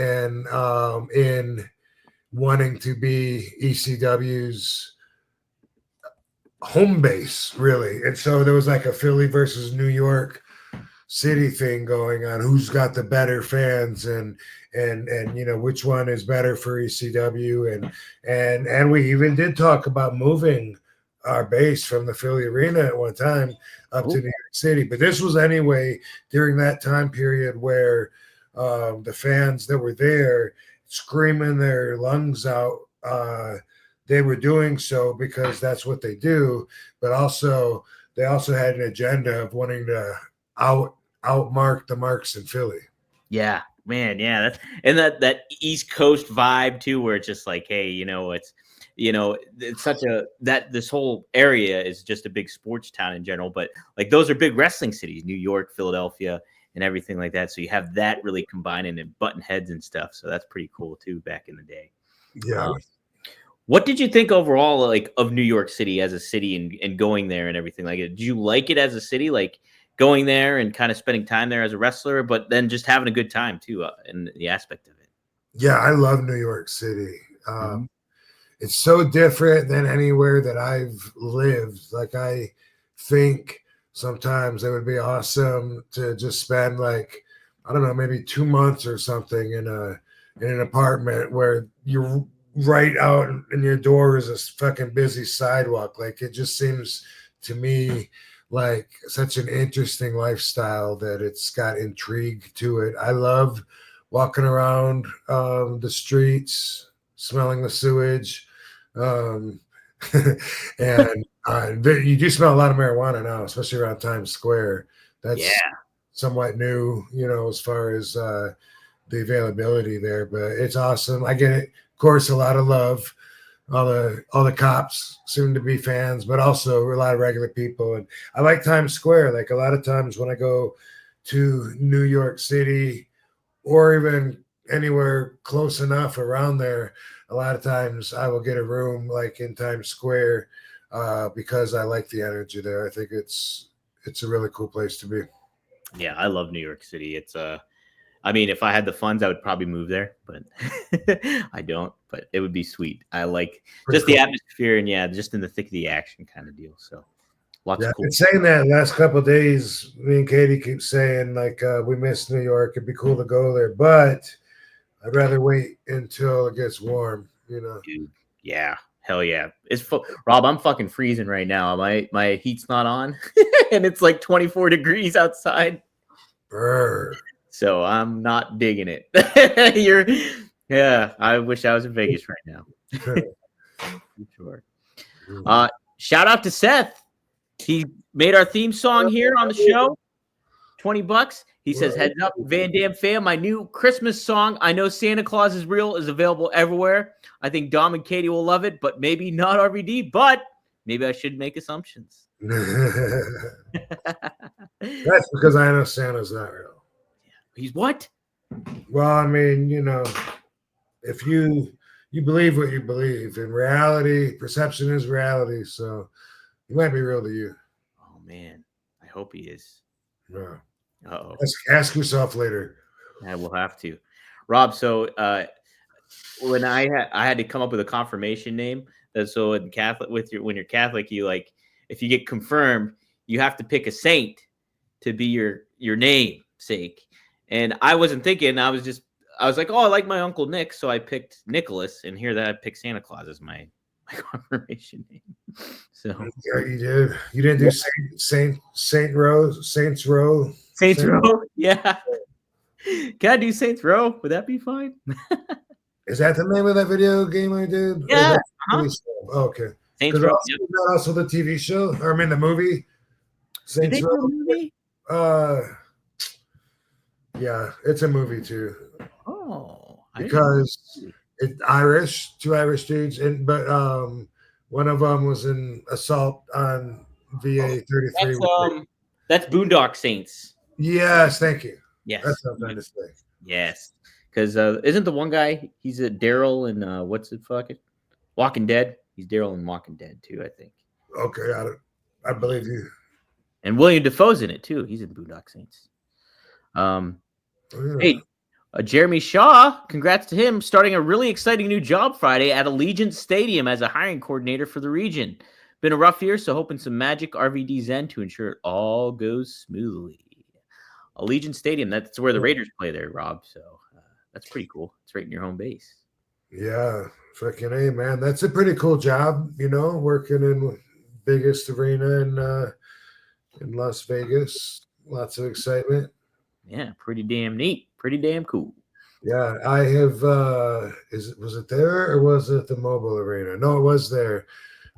wanting to be ECW's home base, really. And so there was like a Philly versus New York City thing going on. Who's got the better fans, and you know, which one is better for ECW, and we even did talk about moving our base from the Philly arena at one time up to New York City. But this was anyway during that time period where the fans that were there screaming their lungs out, they were doing so because that's what they do, but also they also had an agenda of wanting to outmark the marks in Philly. Yeah, man, yeah, that East Coast vibe too, where it's just like, hey, it's such this whole area is just a big sports town in general, but like those are big wrestling cities, New York, Philadelphia, and everything like that. So you have that really combining and button heads and stuff. So that's pretty cool too back in the day. Yeah. What did you think overall, like, of New York City as a city and going there and everything like it? Did you like it as a city, like going there and kind of spending time there as a wrestler, but then just having a good time too in the aspect of it? Yeah, I love New York City. It's so different than anywhere that I've lived. Like, I think sometimes it would be awesome to just spend like, I don't know, maybe 2 months or something in an apartment where you're right out and your door is a fucking busy sidewalk. Like, it just seems to me like such an interesting lifestyle that it's got intrigue to it. I love walking around the streets, smelling the sewage. And you do smell a lot of marijuana now, especially around Times Square. That's somewhat new, you know, as far as the availability there, but it's awesome. I get it. Of course, a lot of love. All the cops seem to be fans, but also a lot of regular people. And I like Times Square. Like, a lot of times when I go to New York City or even anywhere close enough around there, a lot of times I will get a room like in Times Square because I like the energy there. I think it's a really cool place to be. Yeah, I love New York City. It's I mean, if I had the funds, I would probably move there, but I don't. But it would be sweet. I like just the atmosphere and just in the thick of the action kind of deal. So lots of cool. I've been saying that last couple of days. Me and Katie keep saying like we miss New York. It'd be cool to go there, but I'd rather wait until it gets warm. You know. Dude, yeah. Hell yeah. Rob, I'm fucking freezing right now. My heat's not on and it's like 24 degrees outside. Brr. So I'm not digging it. I wish I was in Vegas right now. Sure. Shout out to Seth. He made our theme song here on the show. $20. He says, heads up, Van Dam fam, my new Christmas song, I Know Santa Claus is Real, is available everywhere. I think Dom and Katie will love it, but maybe not RVD, but maybe I should make assumptions. That's because I know Santa's not real. He's what? Well, I mean, if you believe what you believe, in reality, perception is reality. So he might be real to you. Oh man, I hope he is. No. Uh-oh. Ask yourself later. I will have to. Rob, so when I had to come up with a confirmation name, so in Catholic when you're Catholic, you like if you get confirmed, you have to pick a saint to be your namesake. And I wasn't thinking, I was like, oh, I like my Uncle Nick, so I picked Nicholas, and here that I picked Santa Claus as my confirmation name. So Yeah, you did. You didn't do Saints Row. Saints Row, yeah. Can I do Saints Row? Would that be fine? Is that the name of that video game I did? Yeah. Oh, okay. Saints Row. Also, is that also the TV show? Or I mean the movie? Did they Saints do Row. a movie? Yeah, it's a movie too. Oh, Because it's Irish, two Irish dudes, but one of them was in assault on VA 33. That's Boondock Saints. Yes, thank you. Yes, That's what I'm trying to say. Yes, because isn't the one guy? He's a Daryl in what's it fucking Walking Dead? He's Daryl in Walking Dead too, I think. Okay, I believe you. And William Defoe's in it too. He's in Boondock Saints. Yeah. Hey, Jeremy Shaw, congrats to him, starting a really exciting new job Friday at Allegiant Stadium as a hiring coordinator for the region. Been a rough year, so hoping some magic RVD Zen to ensure it all goes smoothly. Allegiant Stadium, that's where the Raiders play there, Rob. So that's pretty cool. It's right in your home base. Yeah, fucking A, man. That's a pretty cool job, working in biggest arena in Las Vegas. Lots of excitement. Yeah, pretty damn neat. Pretty damn cool. Yeah, I have was it there or was it the mobile arena? No, it was there.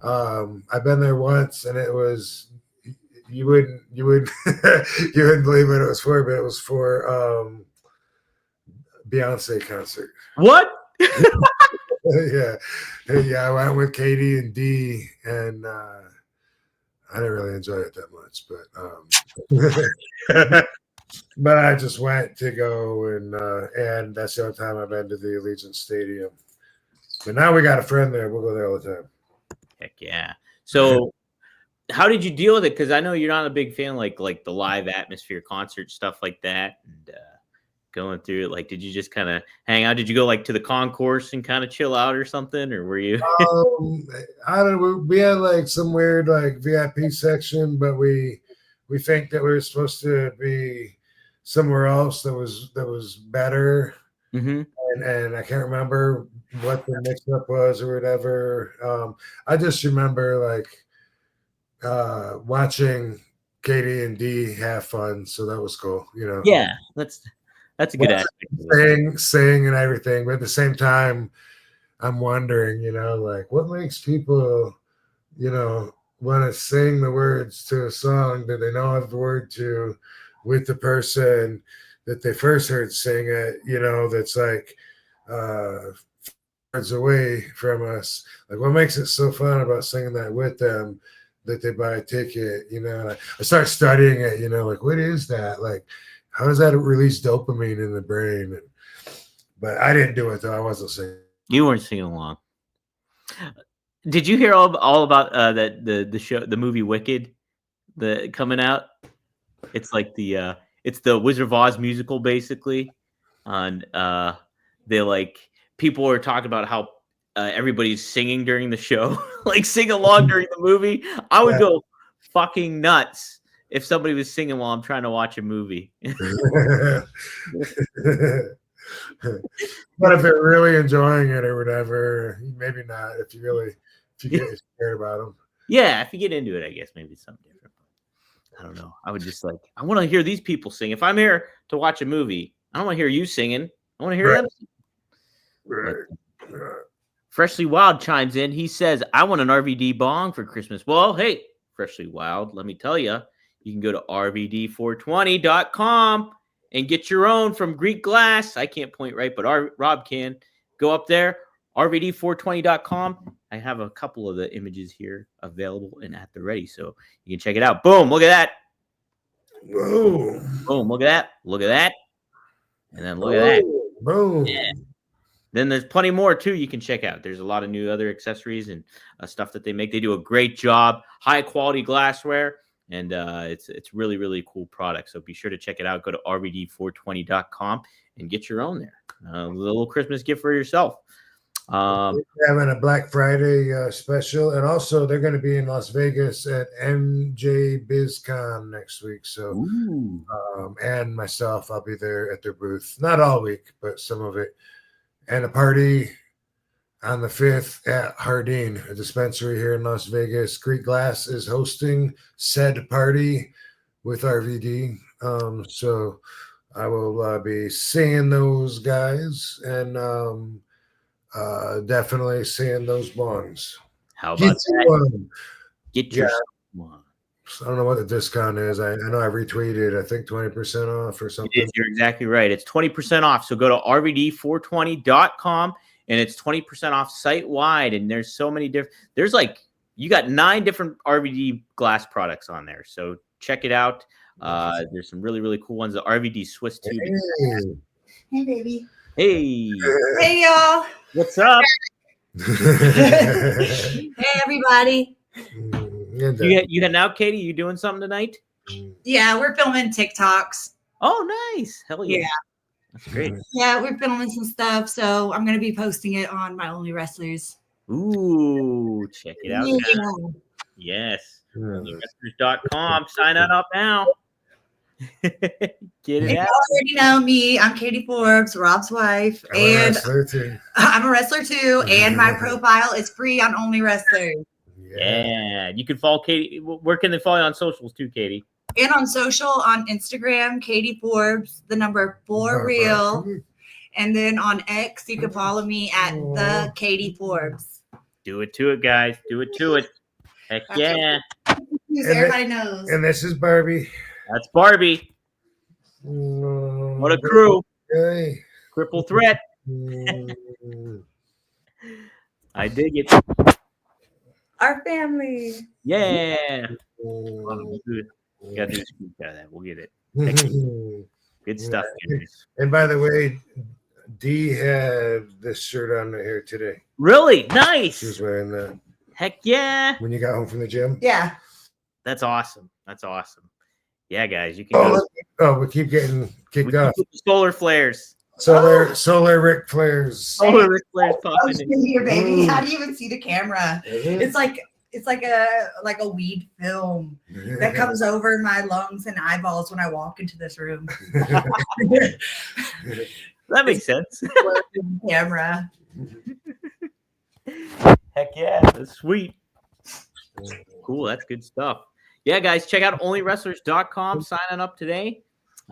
I've been there once and it was you wouldn't you wouldn't believe what it was for, but it was for Beyonce concert. What? Yeah. I went with Katie and D and I didn't really enjoy it that much, but but I just went to go and that's the only time I've been to the Allegiant Stadium. But now we got a friend there. We'll go there all the time. Heck yeah. So how did you deal with it? Because I know you're not a big fan like the live atmosphere concert stuff like that and going through it. Like, did you just kind of hang out? Did you go like to the concourse and kind of chill out or something? Or were you I don't know. We had like some weird like VIP section, but we think that we were supposed to be somewhere else that was better. Mm-hmm. And I can't remember what the mix up was or whatever. I just remember like watching Katie and D have fun, so that was cool. Yeah, that's a good aspect. Sing and everything, but at the same time, I'm wondering, like what makes people, want to sing the words to a song that they know the word to with the person that they first heard sing it, that's like yards away from us. Like what makes it so fun about singing that with them that they buy a ticket, I start studying it, like what is that? Like how does that release dopamine in the brain? But I didn't do it though. I wasn't singing. You weren't singing along. Did you hear all about the show, the movie Wicked, coming out? It's like it's the Wizard of Oz musical basically. And they like people are talking about how everybody's singing during the show, like sing along during the movie. I would go fucking nuts if somebody was singing while I'm trying to watch a movie. But if they're really enjoying it or whatever, maybe not. If you get scared about them. Yeah, if you get into it, I guess maybe it's something different. I don't know. I would just I want to hear these people sing. If I'm here to watch a movie, I don't want to hear you singing. I want to hear them sing. Right. Freshly Wild chimes in. He says, I want an RVD bong for Christmas. Well, hey, Freshly Wild, let me tell you, you can go to rvd420.com and get your own from Greek Glass. I can't point right, but Rob can. Go up there, rvd420.com. I have a couple of the images here available and at the ready, so you can check it out. Boom, look at that. Whoa. Boom. Look at that. Look at that. And then look at that. Boom. Yeah. Then there's plenty more too you can check out. There's a lot of new other accessories and stuff that they make. They do a great job, high quality glassware, and it's really, really cool product. So be sure to check it out. Go to rvd420.com and get your own there. A little Christmas gift for yourself. Having a Black Friday special, and also they're going to be in Las Vegas at MJ BizCon next week. So, and myself, I'll be there at their booth. Not all week, but some of it. And a party on the 5th at Hardin, a dispensary here in Las Vegas. Greek Glass is hosting said party with RVD. So I will be seeing those guys and definitely seeing those bongs. How about that? Get your one. I don't know what the discount is. I know I retweeted, I think 20% off or something. You're exactly right. It's 20% off. So go to rvd420.com and it's 20% off site wide. And there's so many different, there's like, you got 9 different RVD glass products on there. So check it out. There's some really, really cool ones. The RVD Swiss tube. Hey, baby. Hey. Hey, y'all. What's up? Hey, everybody. You heading out, Katie? You doing something tonight? Yeah, we're filming TikToks. Oh, nice. Hell yeah. Yeah. That's great. Yeah, we're filming some stuff, so I'm going to be posting it on my Only Wrestlers. Ooh, check it out. Yeah. Yes. OnlyWrestlers.com. Sign on up now. Get it You out. already know me. I'm Katie Forbes, Rob's wife, and I'm a wrestler too. And my profile is free on Only Wrestlers. Yeah, you can follow Katie. Where can they follow you on socials too, Katie? And on social, on Instagram, Katie Forbes, the number 4 real. And then on X, you can follow me at the Katie Forbes. Do it to it, guys. Do it to it. Heck yeah. Everybody knows. And this is Barbie. That's Barbie. What a crew. Hey. Triple threat. I dig it. Our family. Yeah. Gotta do the scoop out of that. We'll get it. Good stuff. And by the way, Dee had this shirt on here today. Really? Nice. She was wearing that. Heck yeah. When you got home from the gym? Yeah. That's awesome. That's awesome. Yeah, guys. You can we keep getting kicked off. Solar flares. Solar Ric Flairs. Solar Ric Flairs popping in here, baby. How do you even see the camera? It's like a weed film that comes over my lungs and eyeballs when I walk into this room. That makes sense. Camera. Heck yeah. That's sweet. Cool. That's good stuff. Yeah, guys, check out onlywrestlers.com. Sign on up today.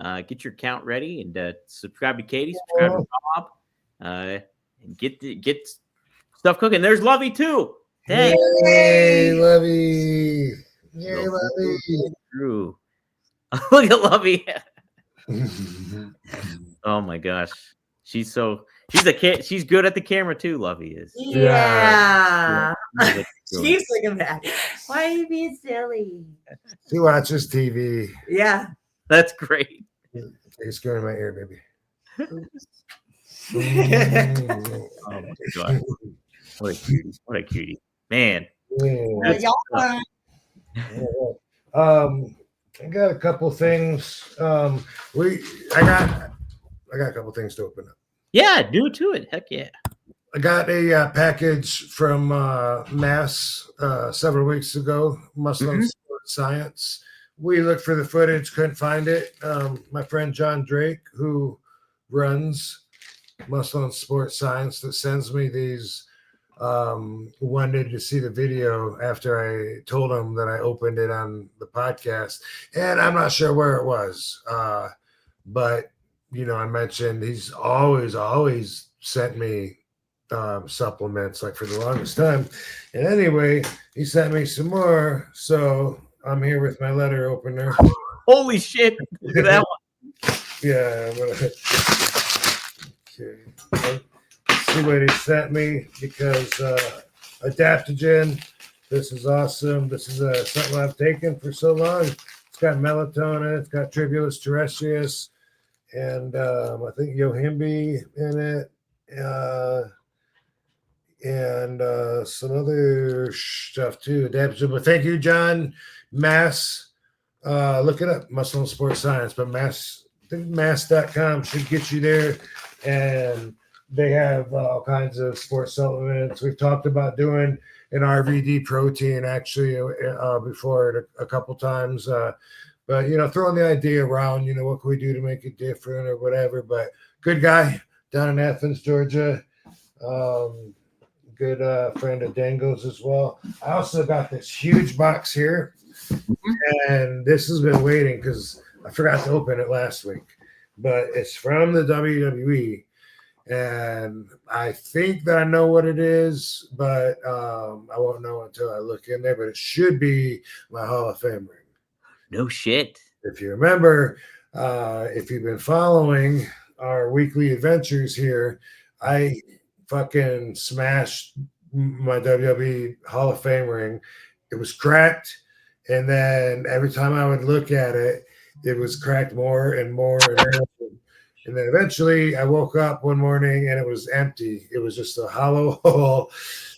Get your account ready and subscribe to Katie, subscribe to Rob, and get stuff cooking. There's Lovey too. Dang. Hey, Lovey. Yay, Lovey. True. Look at Lovey. Oh my gosh. She's good at the camera too, Lovey is. Yeah. She's looking back. Why are you being silly? She watches TV. Yeah. That's great. It's going in my ear, baby. Oh my god. What a cutie. Man. Yeah. I got a couple things. I got a couple things to open up. Yeah, do it to it. Heck yeah. I got a package from Mass several weeks ago, Muscle Sport Science. We looked for the footage, couldn't find it. My friend John Drake, who runs Muscle and Sport Science, that sends me these, wanted to see the video after I told him that I opened it on the podcast. And I'm not sure where it was. But, I mentioned he's always sent me supplements like for the longest time. And anyway, he sent me some more. So I'm here with my letter opener. Holy shit. Look at that one. Yeah. Okay. Let's see what he sent me because adaptogen. This is awesome. This is something I've taken for so long. It's got melatonin. It's got tribulus terrestrius, and I think yohimbe in it, and some other stuff too. Adaptogen. But thank you, John. Mass. Look it up, Muscle and Sports Science, but mass.com should get you there. And they have all kinds of sports supplements. We've talked about doing an RVD protein actually before a couple times. But, throwing the idea around, what can we do to make it different or whatever. But good guy down in Athens, Georgia. Good friend of Dango's as well. I also got this huge box here. And this has been waiting because I forgot to open it last week. But it's from the WWE. And I think that I know what it is, but I won't know until I look in there. But it should be my Hall of Fame ring. No shit. If you remember, if you've been following our weekly adventures here, I fucking smashed my WWE Hall of Fame ring. It was cracked. And then every time I would look at it, it was cracked more and more and more. And then eventually I woke up one morning and it was empty. It was just a hollow hole.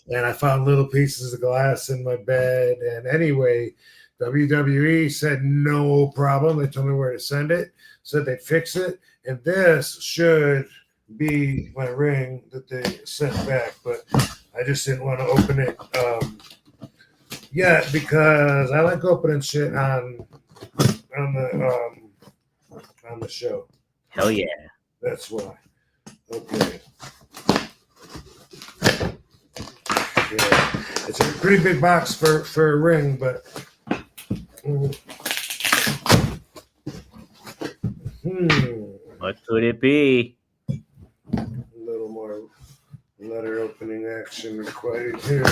And I found little pieces of glass in my bed. And anyway, WWE said no problem. They told me where to send it, said they'd fix it. And this should be my ring that they sent back. But I just didn't want to open it yet because I like opening shit on the show. Hell yeah. That's why. Okay. Yeah. It's a pretty big box for a ring, but What could it be? a little more letter opening action required here.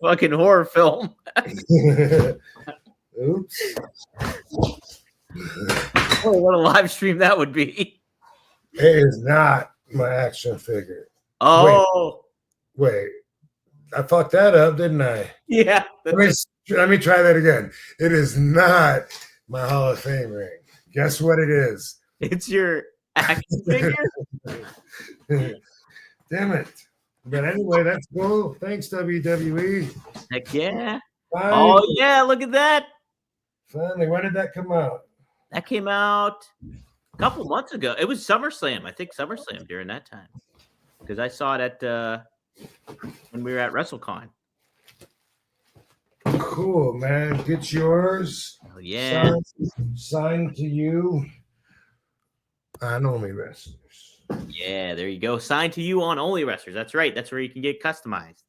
Fucking horror film. Oops. Oh, what a live stream that would be. It is not my action figure. Oh. Wait. I fucked that up, didn't I? Yeah. Let me try that again. It is not my Hall of Fame ring. Guess what it is? It's your action figure? Damn it. But anyway, that's cool. Thanks, WWE. Heck yeah. Finally. Oh, yeah. Look at that. Finally. When did that come out? That came out a couple months ago. It was SummerSlam. I think SummerSlam during that time. Because I saw it at when we were at WrestleCon. Cool, man. Get yours. Oh, yeah. Signed to you on Only Wrestlers. Yeah, there you go. Signed to you on Only Wrestlers. That's right. That's where you can get customized.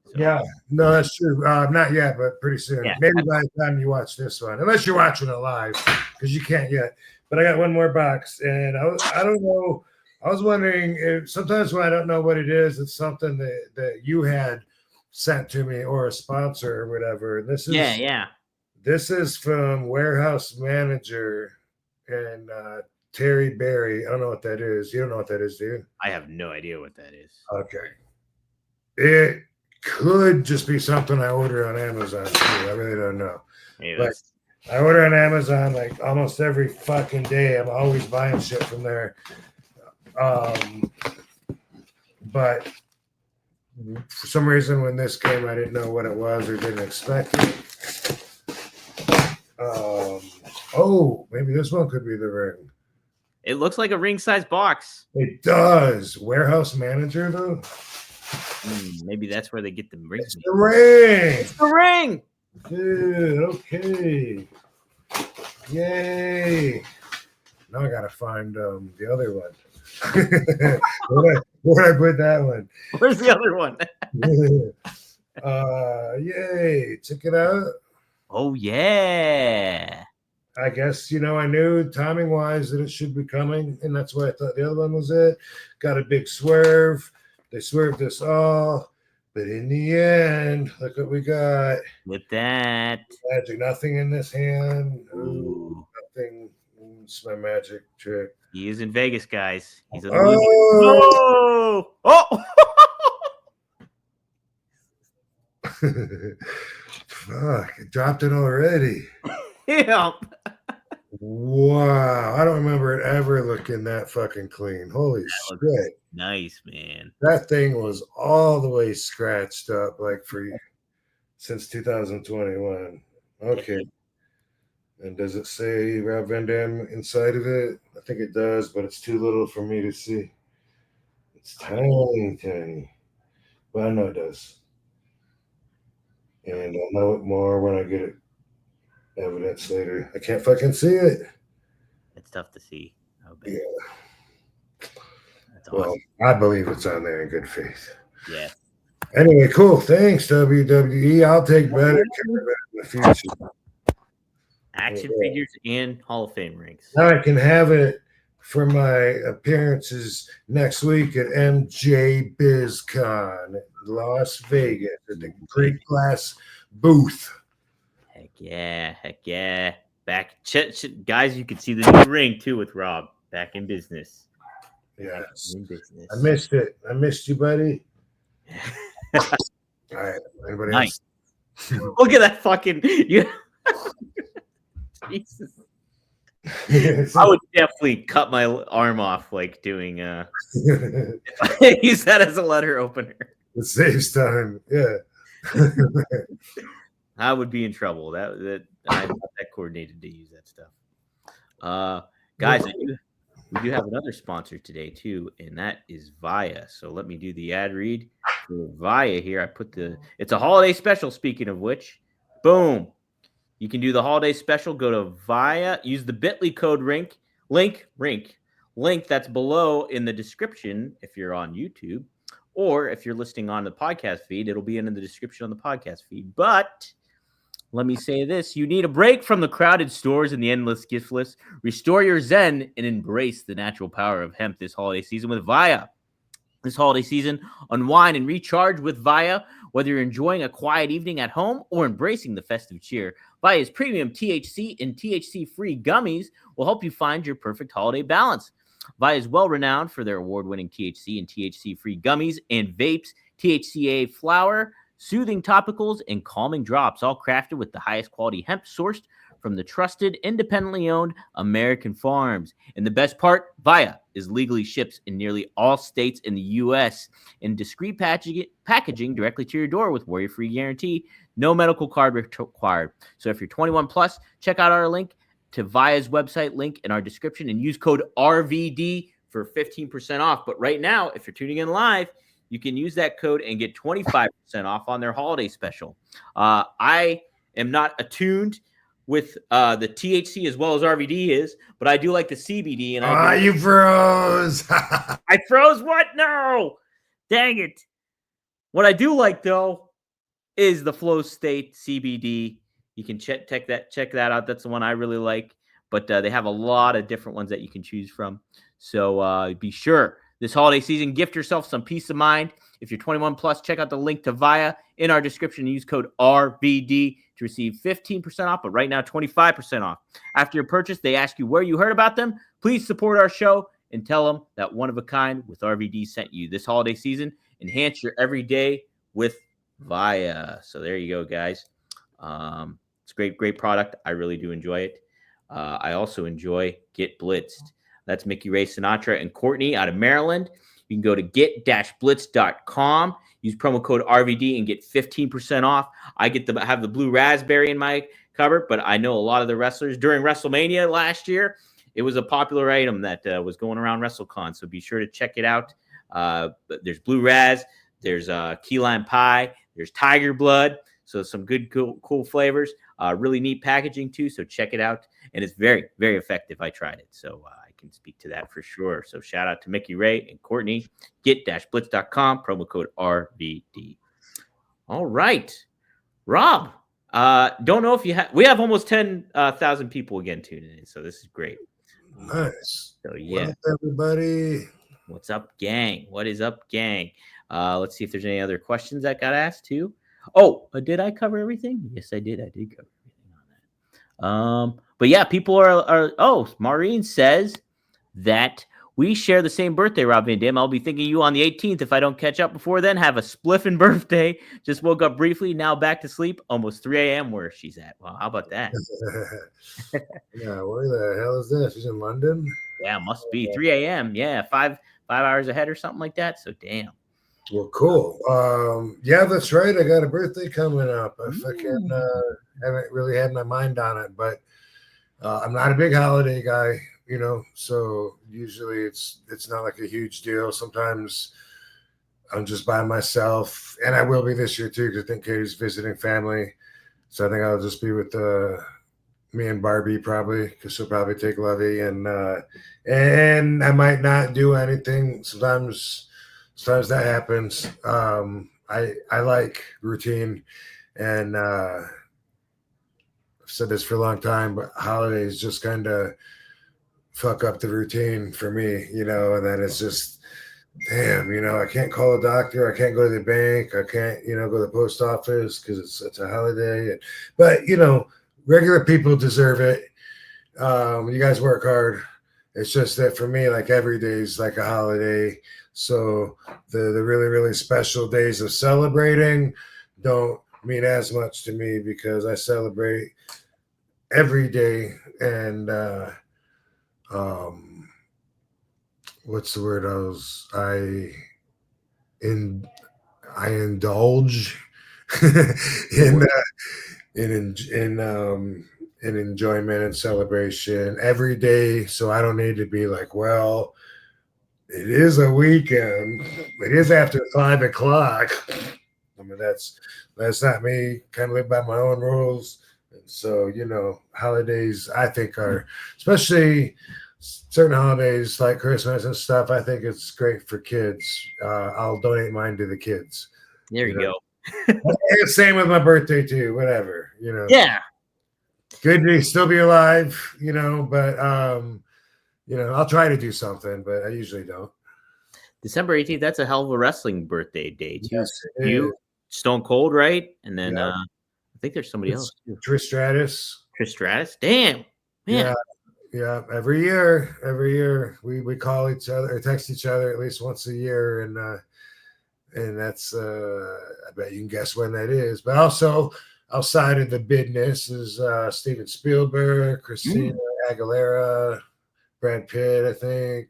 So, Yeah, no, that's true. Not yet, but pretty soon. Yeah. Maybe by the time you watch this one, unless you're watching it live, because you can't yet. But I got one more box, and I don't know. I was wondering if sometimes when I don't know what it is, it's something that you had sent to me or a sponsor or whatever. This is yeah. This is from Warehouse Manager and Terry Berry. I don't know what that is. You don't know what that is, do you? I have no idea what that is. Okay. It could just be something I order on Amazon too. I really don't know. Maybe But I order on Amazon like almost every fucking day. I'm always buying shit from there. But for some reason, when this came, I didn't know what it was or didn't expect it. Maybe this one could be the ring. it looks like a ring size box. It does. Warehouse Manager, though. Maybe that's where they get the rings. It's the ring. It's the ring. Dude, okay. Yay. Now I gotta find the other one. Where'd I put that one? Where's the other one? Yay. Check it out. Oh, yeah. I guess, I knew timing wise that it should be coming, and that's why I thought the other one was it. Got a big swerve. They swerved us all, but in the end, look what we got. With that. Magic, nothing in this hand. Ooh. Nothing. It's my magic trick. He is in Vegas, guys. He's a Oh! Oh! Fuck, it dropped it already. Yeah. Wow. I don't remember it ever looking that fucking clean. Holy shit. Nice, man. That thing was all the way scratched up like for since 2021. Okay. And does it say Rob Van Dam inside of it? I think it does, but it's too little for me to see. It's tiny, tiny. But I know it does. And I'll know it more when I get it evidence later. I can't fucking see it. It's tough to see. Yeah. That's Well, awesome. I believe it's on there in good faith. Yeah. Anyway, cool. Thanks, WWE. I'll take better care of it in the future. Action Yeah. figures and Hall of Fame rings. Now I can have it for my appearances next week at MJ BizCon at Las Vegas at the Great Glass booth. Heck yeah. Heck yeah. Back, guys, you can see the new ring too with Rob. Back in business. Yes. In business. I missed it. I missed you, buddy. All right. Anybody Nice. else? Look at that fucking. Jesus. I would definitely cut my arm off, like doing. Use that as a letter opener. It saves time. Yeah. I would be in trouble. That I'm not that coordinated to use that stuff. Guys, we do have another sponsor today too, and that is Via. So let me do the ad read for Via here. I put it's a holiday special. Speaking of which, boom. You can do the holiday special. Go to Via. Use the Bitly code link that's below in the description if you're on YouTube, or if you're listening on the podcast feed, it'll be in the description on the podcast feed. But let me say this: you need a break from the crowded stores and the endless gift list. Restore your zen and embrace the natural power of hemp this holiday season with Via. This holiday season, unwind and recharge with Via. Whether you're enjoying a quiet evening at home or embracing the festive cheer, Via's premium THC and THC-free gummies will help you find your perfect holiday balance. Via is well-renowned for their award-winning THC and THC-free gummies and vapes, THCA flower, soothing topicals, and calming drops, all crafted with the highest quality hemp sourced from the trusted, independently owned American farms. And the best part, Via is legally shipped in nearly all states in the U.S. in discreet packaging directly to your door with worry-free guarantee. No medical card required. So if you're 21 plus, check out our link to Via's website link in our description and use code RVD for 15% off. But right now, if you're tuning in live, you can use that code and get 25% off on their holiday special. I am not attuned with the THC as well as RVD is, but I do like the CBD. And you froze. I froze what? No. Dang it. What I do like, though, is the Flow State CBD. You can check that out. That's the one I really like. But they have a lot of different ones that you can choose from. So be sure this holiday season, gift yourself some peace of mind. If you're 21 plus, check out the link to Via in our description and use code RVD to receive 15% off, but right now 25% off. After your purchase, they ask you where you heard about them. Please support our show and tell them that One of a Kind with RVD sent you this holiday season. Enhance your everyday with Via. So there you go, guys. It's a great product. I really do enjoy it. I also enjoy Get Blitzed. That's Mickey Ray Sinatra and Courtney out of Maryland. You can go to get-blitz.com, use promo code RVD and get 15% off. I have the blue raspberry in my cupboard, but I know a lot of the wrestlers during WrestleMania last year, it was a popular item that was going around WrestleCon. So be sure to check it out. There's blue raz, there's key lime pie, there's tiger blood. So some good, cool flavors. Really neat packaging too. So check it out. And it's very, very effective. I tried it. So I can speak to that for sure. So shout out to Mickey Ray and Courtney. Get-blitz.com, promo code RVD. All right. Rob, don't know if we have almost 10,000 people again tuning in. So this is great. Nice. So yeah. What's up, everybody? What's up, gang? What is up, gang? Let's see if there's any other questions that got asked too. Oh, did I cover everything? Yes, I did. I did cover everything on that. But yeah, people are. Oh, Maureen says that We share the same birthday, Rob Van Dam. I'll be thinking of you on the 18th if I don't catch up before then. Have a spliffing birthday. Just woke up briefly, now back to sleep. Almost 3 a.m. where she's at. Well, how about that? Yeah, where the hell is this? She's in London? Yeah, must be 3 a.m. Yeah, five hours ahead or something like that. So damn. Well, cool. Yeah, that's right. I got a birthday coming up. I fucking haven't really had my mind on it, but I'm not a big holiday guy, you know. So usually it's not like a huge deal. Sometimes I'm just by myself, and I will be this year too because I think Katie's visiting family. So I think I'll just be with me and Barbie probably because she'll probably take Lovey, and I might not do anything. Sometimes that happens. I like routine, and I've said this for a long time, but holidays just kind of fuck up the routine for me, you know, and then it's just damn, you know, I can't call a doctor, I can't go to the bank, I can't, you know, go to the post office because it's a holiday. But you know, regular people deserve it. You guys work hard. It's just that for me, like every day is like a holiday. So the really, really special days of celebrating don't mean as much to me because I celebrate every day. And what's the word? I indulge in in enjoyment and celebration every day. So I don't need to be like, well, it is a weekend. It is after 5 o'clock. I mean, that's not me. Kind of live by my own rules. And so, you know, holidays I think are, especially certain holidays like Christmas and stuff, I think it's great for kids. I'll donate mine to the kids. There you go. And same with my birthday too. Whatever, you know. Yeah. Good to still be alive, you know, but you know, I'll try to do something, but I usually don't. December 18th, that's a hell of a wrestling birthday day, too. Yes, You, Stone Cold, right? And then Yeah. I think there's somebody else. Too. Trish Stratus. Trish Stratus? Damn. Man. Yeah. Every year we call each other or text each other at least once a year, and that's I bet you can guess when that is. But also outside of the business is Steven Spielberg, Christina Aguilera, Brad Pitt, I think.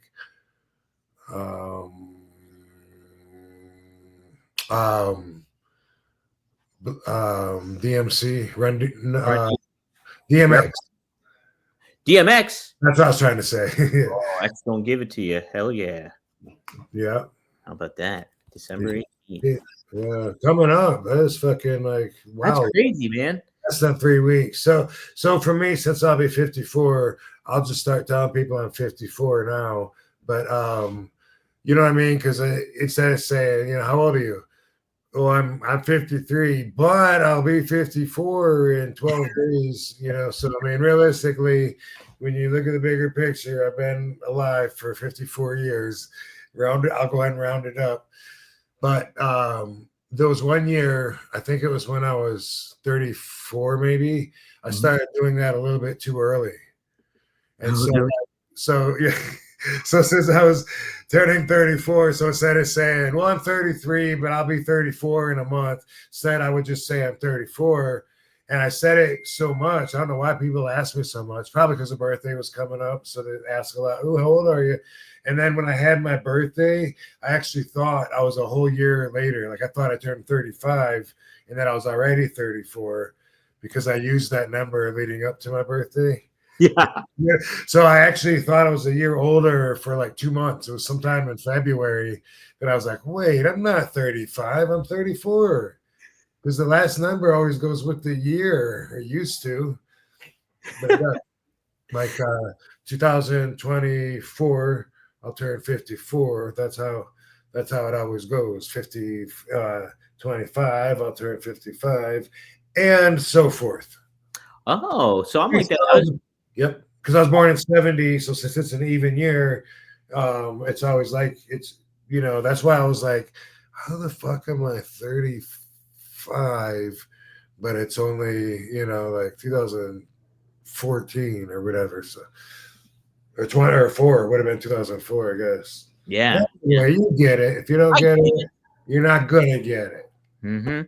DMC, DMX. DMX. That's what I was trying to say. Oh, X don't give it to you. Hell yeah. Yeah. How about that? December 18th. Yeah, coming up. That is fucking like wow. That's crazy, man. Less than 3 weeks. So for me, since I'll be 54, I'll just start telling people I'm 54 now. But you know what I mean? Because instead of saying, you know, how old are you? Oh, I'm 53, but I'll be 54 in 12 days. You know, so I mean, realistically, when you look at the bigger picture, I've been alive for 54 years. I'll go ahead and round it up. But there was 1 year, I think it was when I was 34, maybe. I started doing that a little bit too early. And so yeah. So since I was turning 34, so instead of saying, well, I'm 33, but I'll be 34 in a month, instead I would just say I'm 34. And I said it so much. I don't know why people ask me so much. Probably because the birthday was coming up. So they ask a lot, oh, how old are you? And then when I had my birthday, I actually thought I was a whole year later. Like I thought I turned 35 and that I was already 34 because I used that number leading up to my birthday. Yeah. So I actually thought I was a year older for like 2 months. It was sometime in February that I was like, wait, I'm not 35. I'm 34. Because the last number always goes with the year, or used to. But yeah, like 2024, I'll turn 54. That's how it always goes. 25, I'll turn 55, and so forth. Oh, so I'm like that. Yep, because I was born in 70, so since it's an even year, it's always like it's, you know, that's why I was like, how the fuck am I 35, but it's only, you know, like 2014 or whatever. So or 20 or 4. It would have been 2004, I guess. Yeah. Anyway, you get it. If you don't get it, you're not gonna get it. Mm-hmm.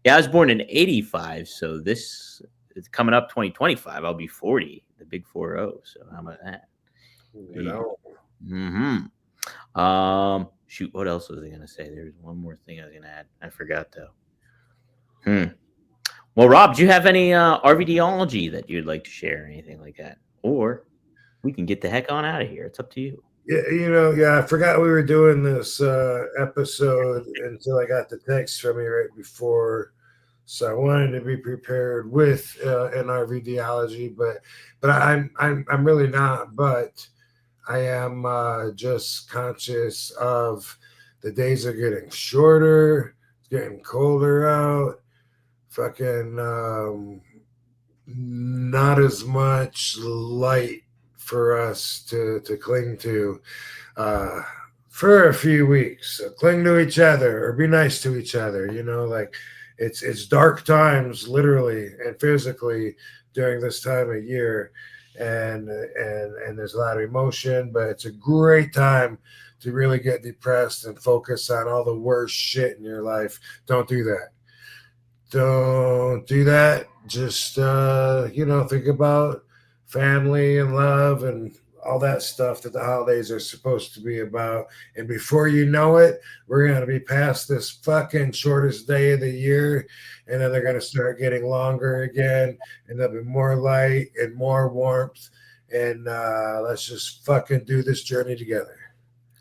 Yeah, I was born in 85, so this is coming up 2025. I'll be 40, the big 40. So how about that? You know. Mm-hmm. Shoot, what else was I gonna say? There's one more thing I was gonna add. I forgot though. Well, Rob, do you have any RVDology that you'd like to share or anything like that? Or we can get the heck on out of here. It's up to you. Yeah, I forgot we were doing this episode until I got the text from you right before. So I wanted to be prepared with an RVDology, but I'm really not. But I am just conscious of the days are getting shorter. It's getting colder out. Fucking not as much light for us to cling to for a few weeks. So cling to each other or be nice to each other. Like it's dark times, literally and physically, during this time of year, and there's a lot of emotion, but it's a great time to really get depressed and focus on all the worst shit in your life. Don't do that. Don't do that. Just think about family and love and all that stuff that the holidays are supposed to be about. And before you know it, we're going to be past this fucking shortest day of the year, and then they're going to start getting longer again, and there'll be more light and more warmth, and let's just fucking do this journey together.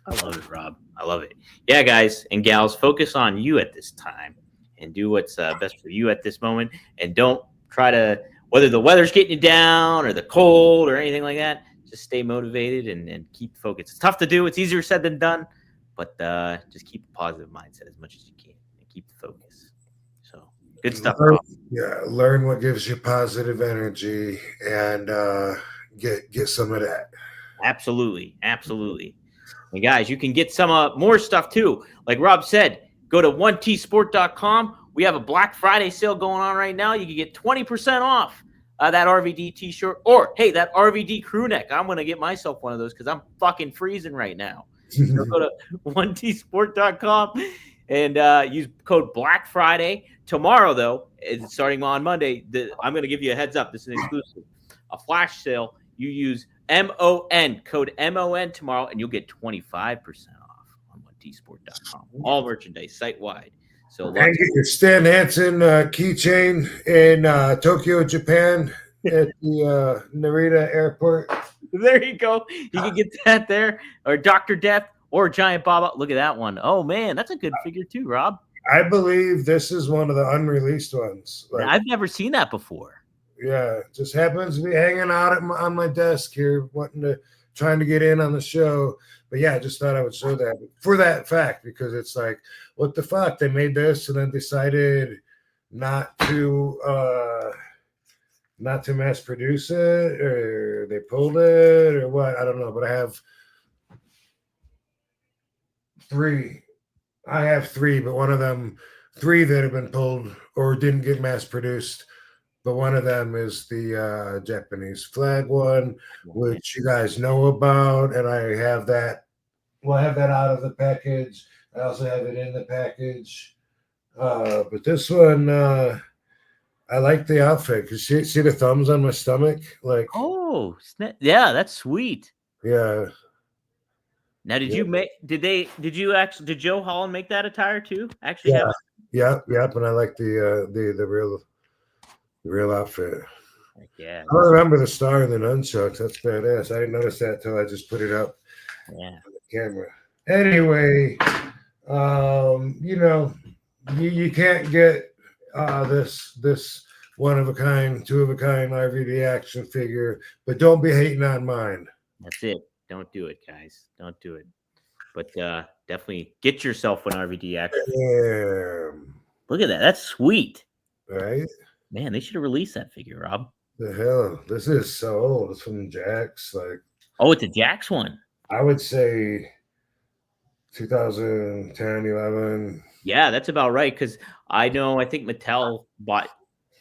I love it, Rob. I love it. Yeah, guys and gals, focus on you at this time and do what's best for you at this moment, and don't try to, whether the weather's getting you down or the cold or anything like that, just stay motivated and keep focused. It's tough to do. It's easier said than done, but just keep a positive mindset as much as you can and keep the focus. So good stuff. Learn what gives you positive energy and get some of that. Absolutely. And guys, you can get some more stuff too. Like Rob said, go to 1tsport.com. We have a Black Friday sale going on right now. You can get 20% off that RVD t-shirt, or hey, that RVD crew neck. I'm going to get myself one of those because I'm fucking freezing right now. So go to 1tsport.com and use code Black Friday. Tomorrow, though, starting on Monday, I'm going to give you a heads up. This is an exclusive. A flash sale. You use MON, code MON tomorrow, and you'll get 25% off on 1tsport.com. All merchandise, site-wide. So and get your Stan Hansen keychain in Tokyo, Japan at the Narita airport. There you go. You can get that there. Or Dr. Death or Giant Baba. Look at that one. Oh, man, that's a good figure too, Rob. I believe this is one of the unreleased ones. I've never seen that before. Yeah, just happens to be hanging out on my desk here, trying to get in on the show. But yeah, I just thought I would show that for that fact, because it's like, what the fuck? They made this and then decided not to mass produce it, or they pulled it, or what? I don't know. But I have three. But one of them, 3 that have been pulled or didn't get mass produced. But one of them is the Japanese flag one, which you guys know about, and I have that. We'll have that out of the package. I also have it in the package. But this one, I like the outfit. Cause see the thumbs on my stomach? Like, oh, yeah, that's sweet. Yeah. Now, did Joe Holland make that attire too? Actually, yeah. Yep. And I like the real outfit. Yeah. I remember the star in the nunchucks. That's badass. I didn't notice that till I just put it up on the camera. Anyway, you can't get this one of a kind, two of a kind RVD action figure, but don't be hating on mine. That's it. Don't do it, guys. Don't do it. But definitely get yourself an RVD action. Damn. Look at that. That's sweet. Right? Man, they should have released that figure, Rob. The hell? This is so old. It's from Jax. Oh, it's a Jax one. I would say 2010, 11. Yeah, that's about right. Because I think Mattel bought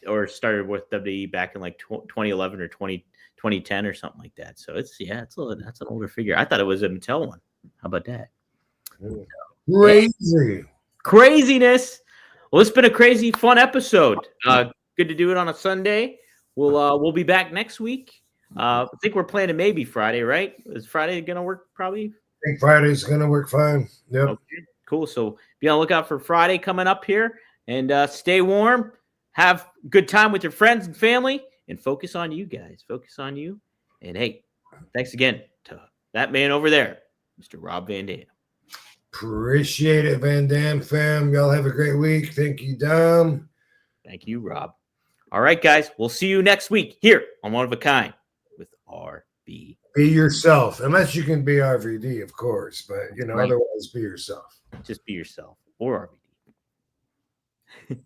or started with WWE back in like 2011 or 2012 2010 or something like that. So that's an older figure. I thought it was a Mattel one. How about that? Crazy. Craziness. Well, it's been a crazy, fun episode. Good to do it on a Sunday. We'll be back next week. I think we're planning maybe Friday, right? Is Friday gonna work? Probably. I think Friday's gonna work fine. Yep. Okay, cool. So be on the lookout for Friday coming up here, and stay warm. Have a good time with your friends and family, and focus on you guys. Focus on you. And hey, thanks again to that man over there, Mr. Rob Van Dam. Appreciate it, Van Dam fam. Y'all have a great week. Thank you, Dom. Thank you, Rob. All right, guys. We'll see you next week here on One of a Kind with RB. Be yourself, unless you can be RVD, of course. But Right. otherwise, be yourself. Just be yourself or RBD.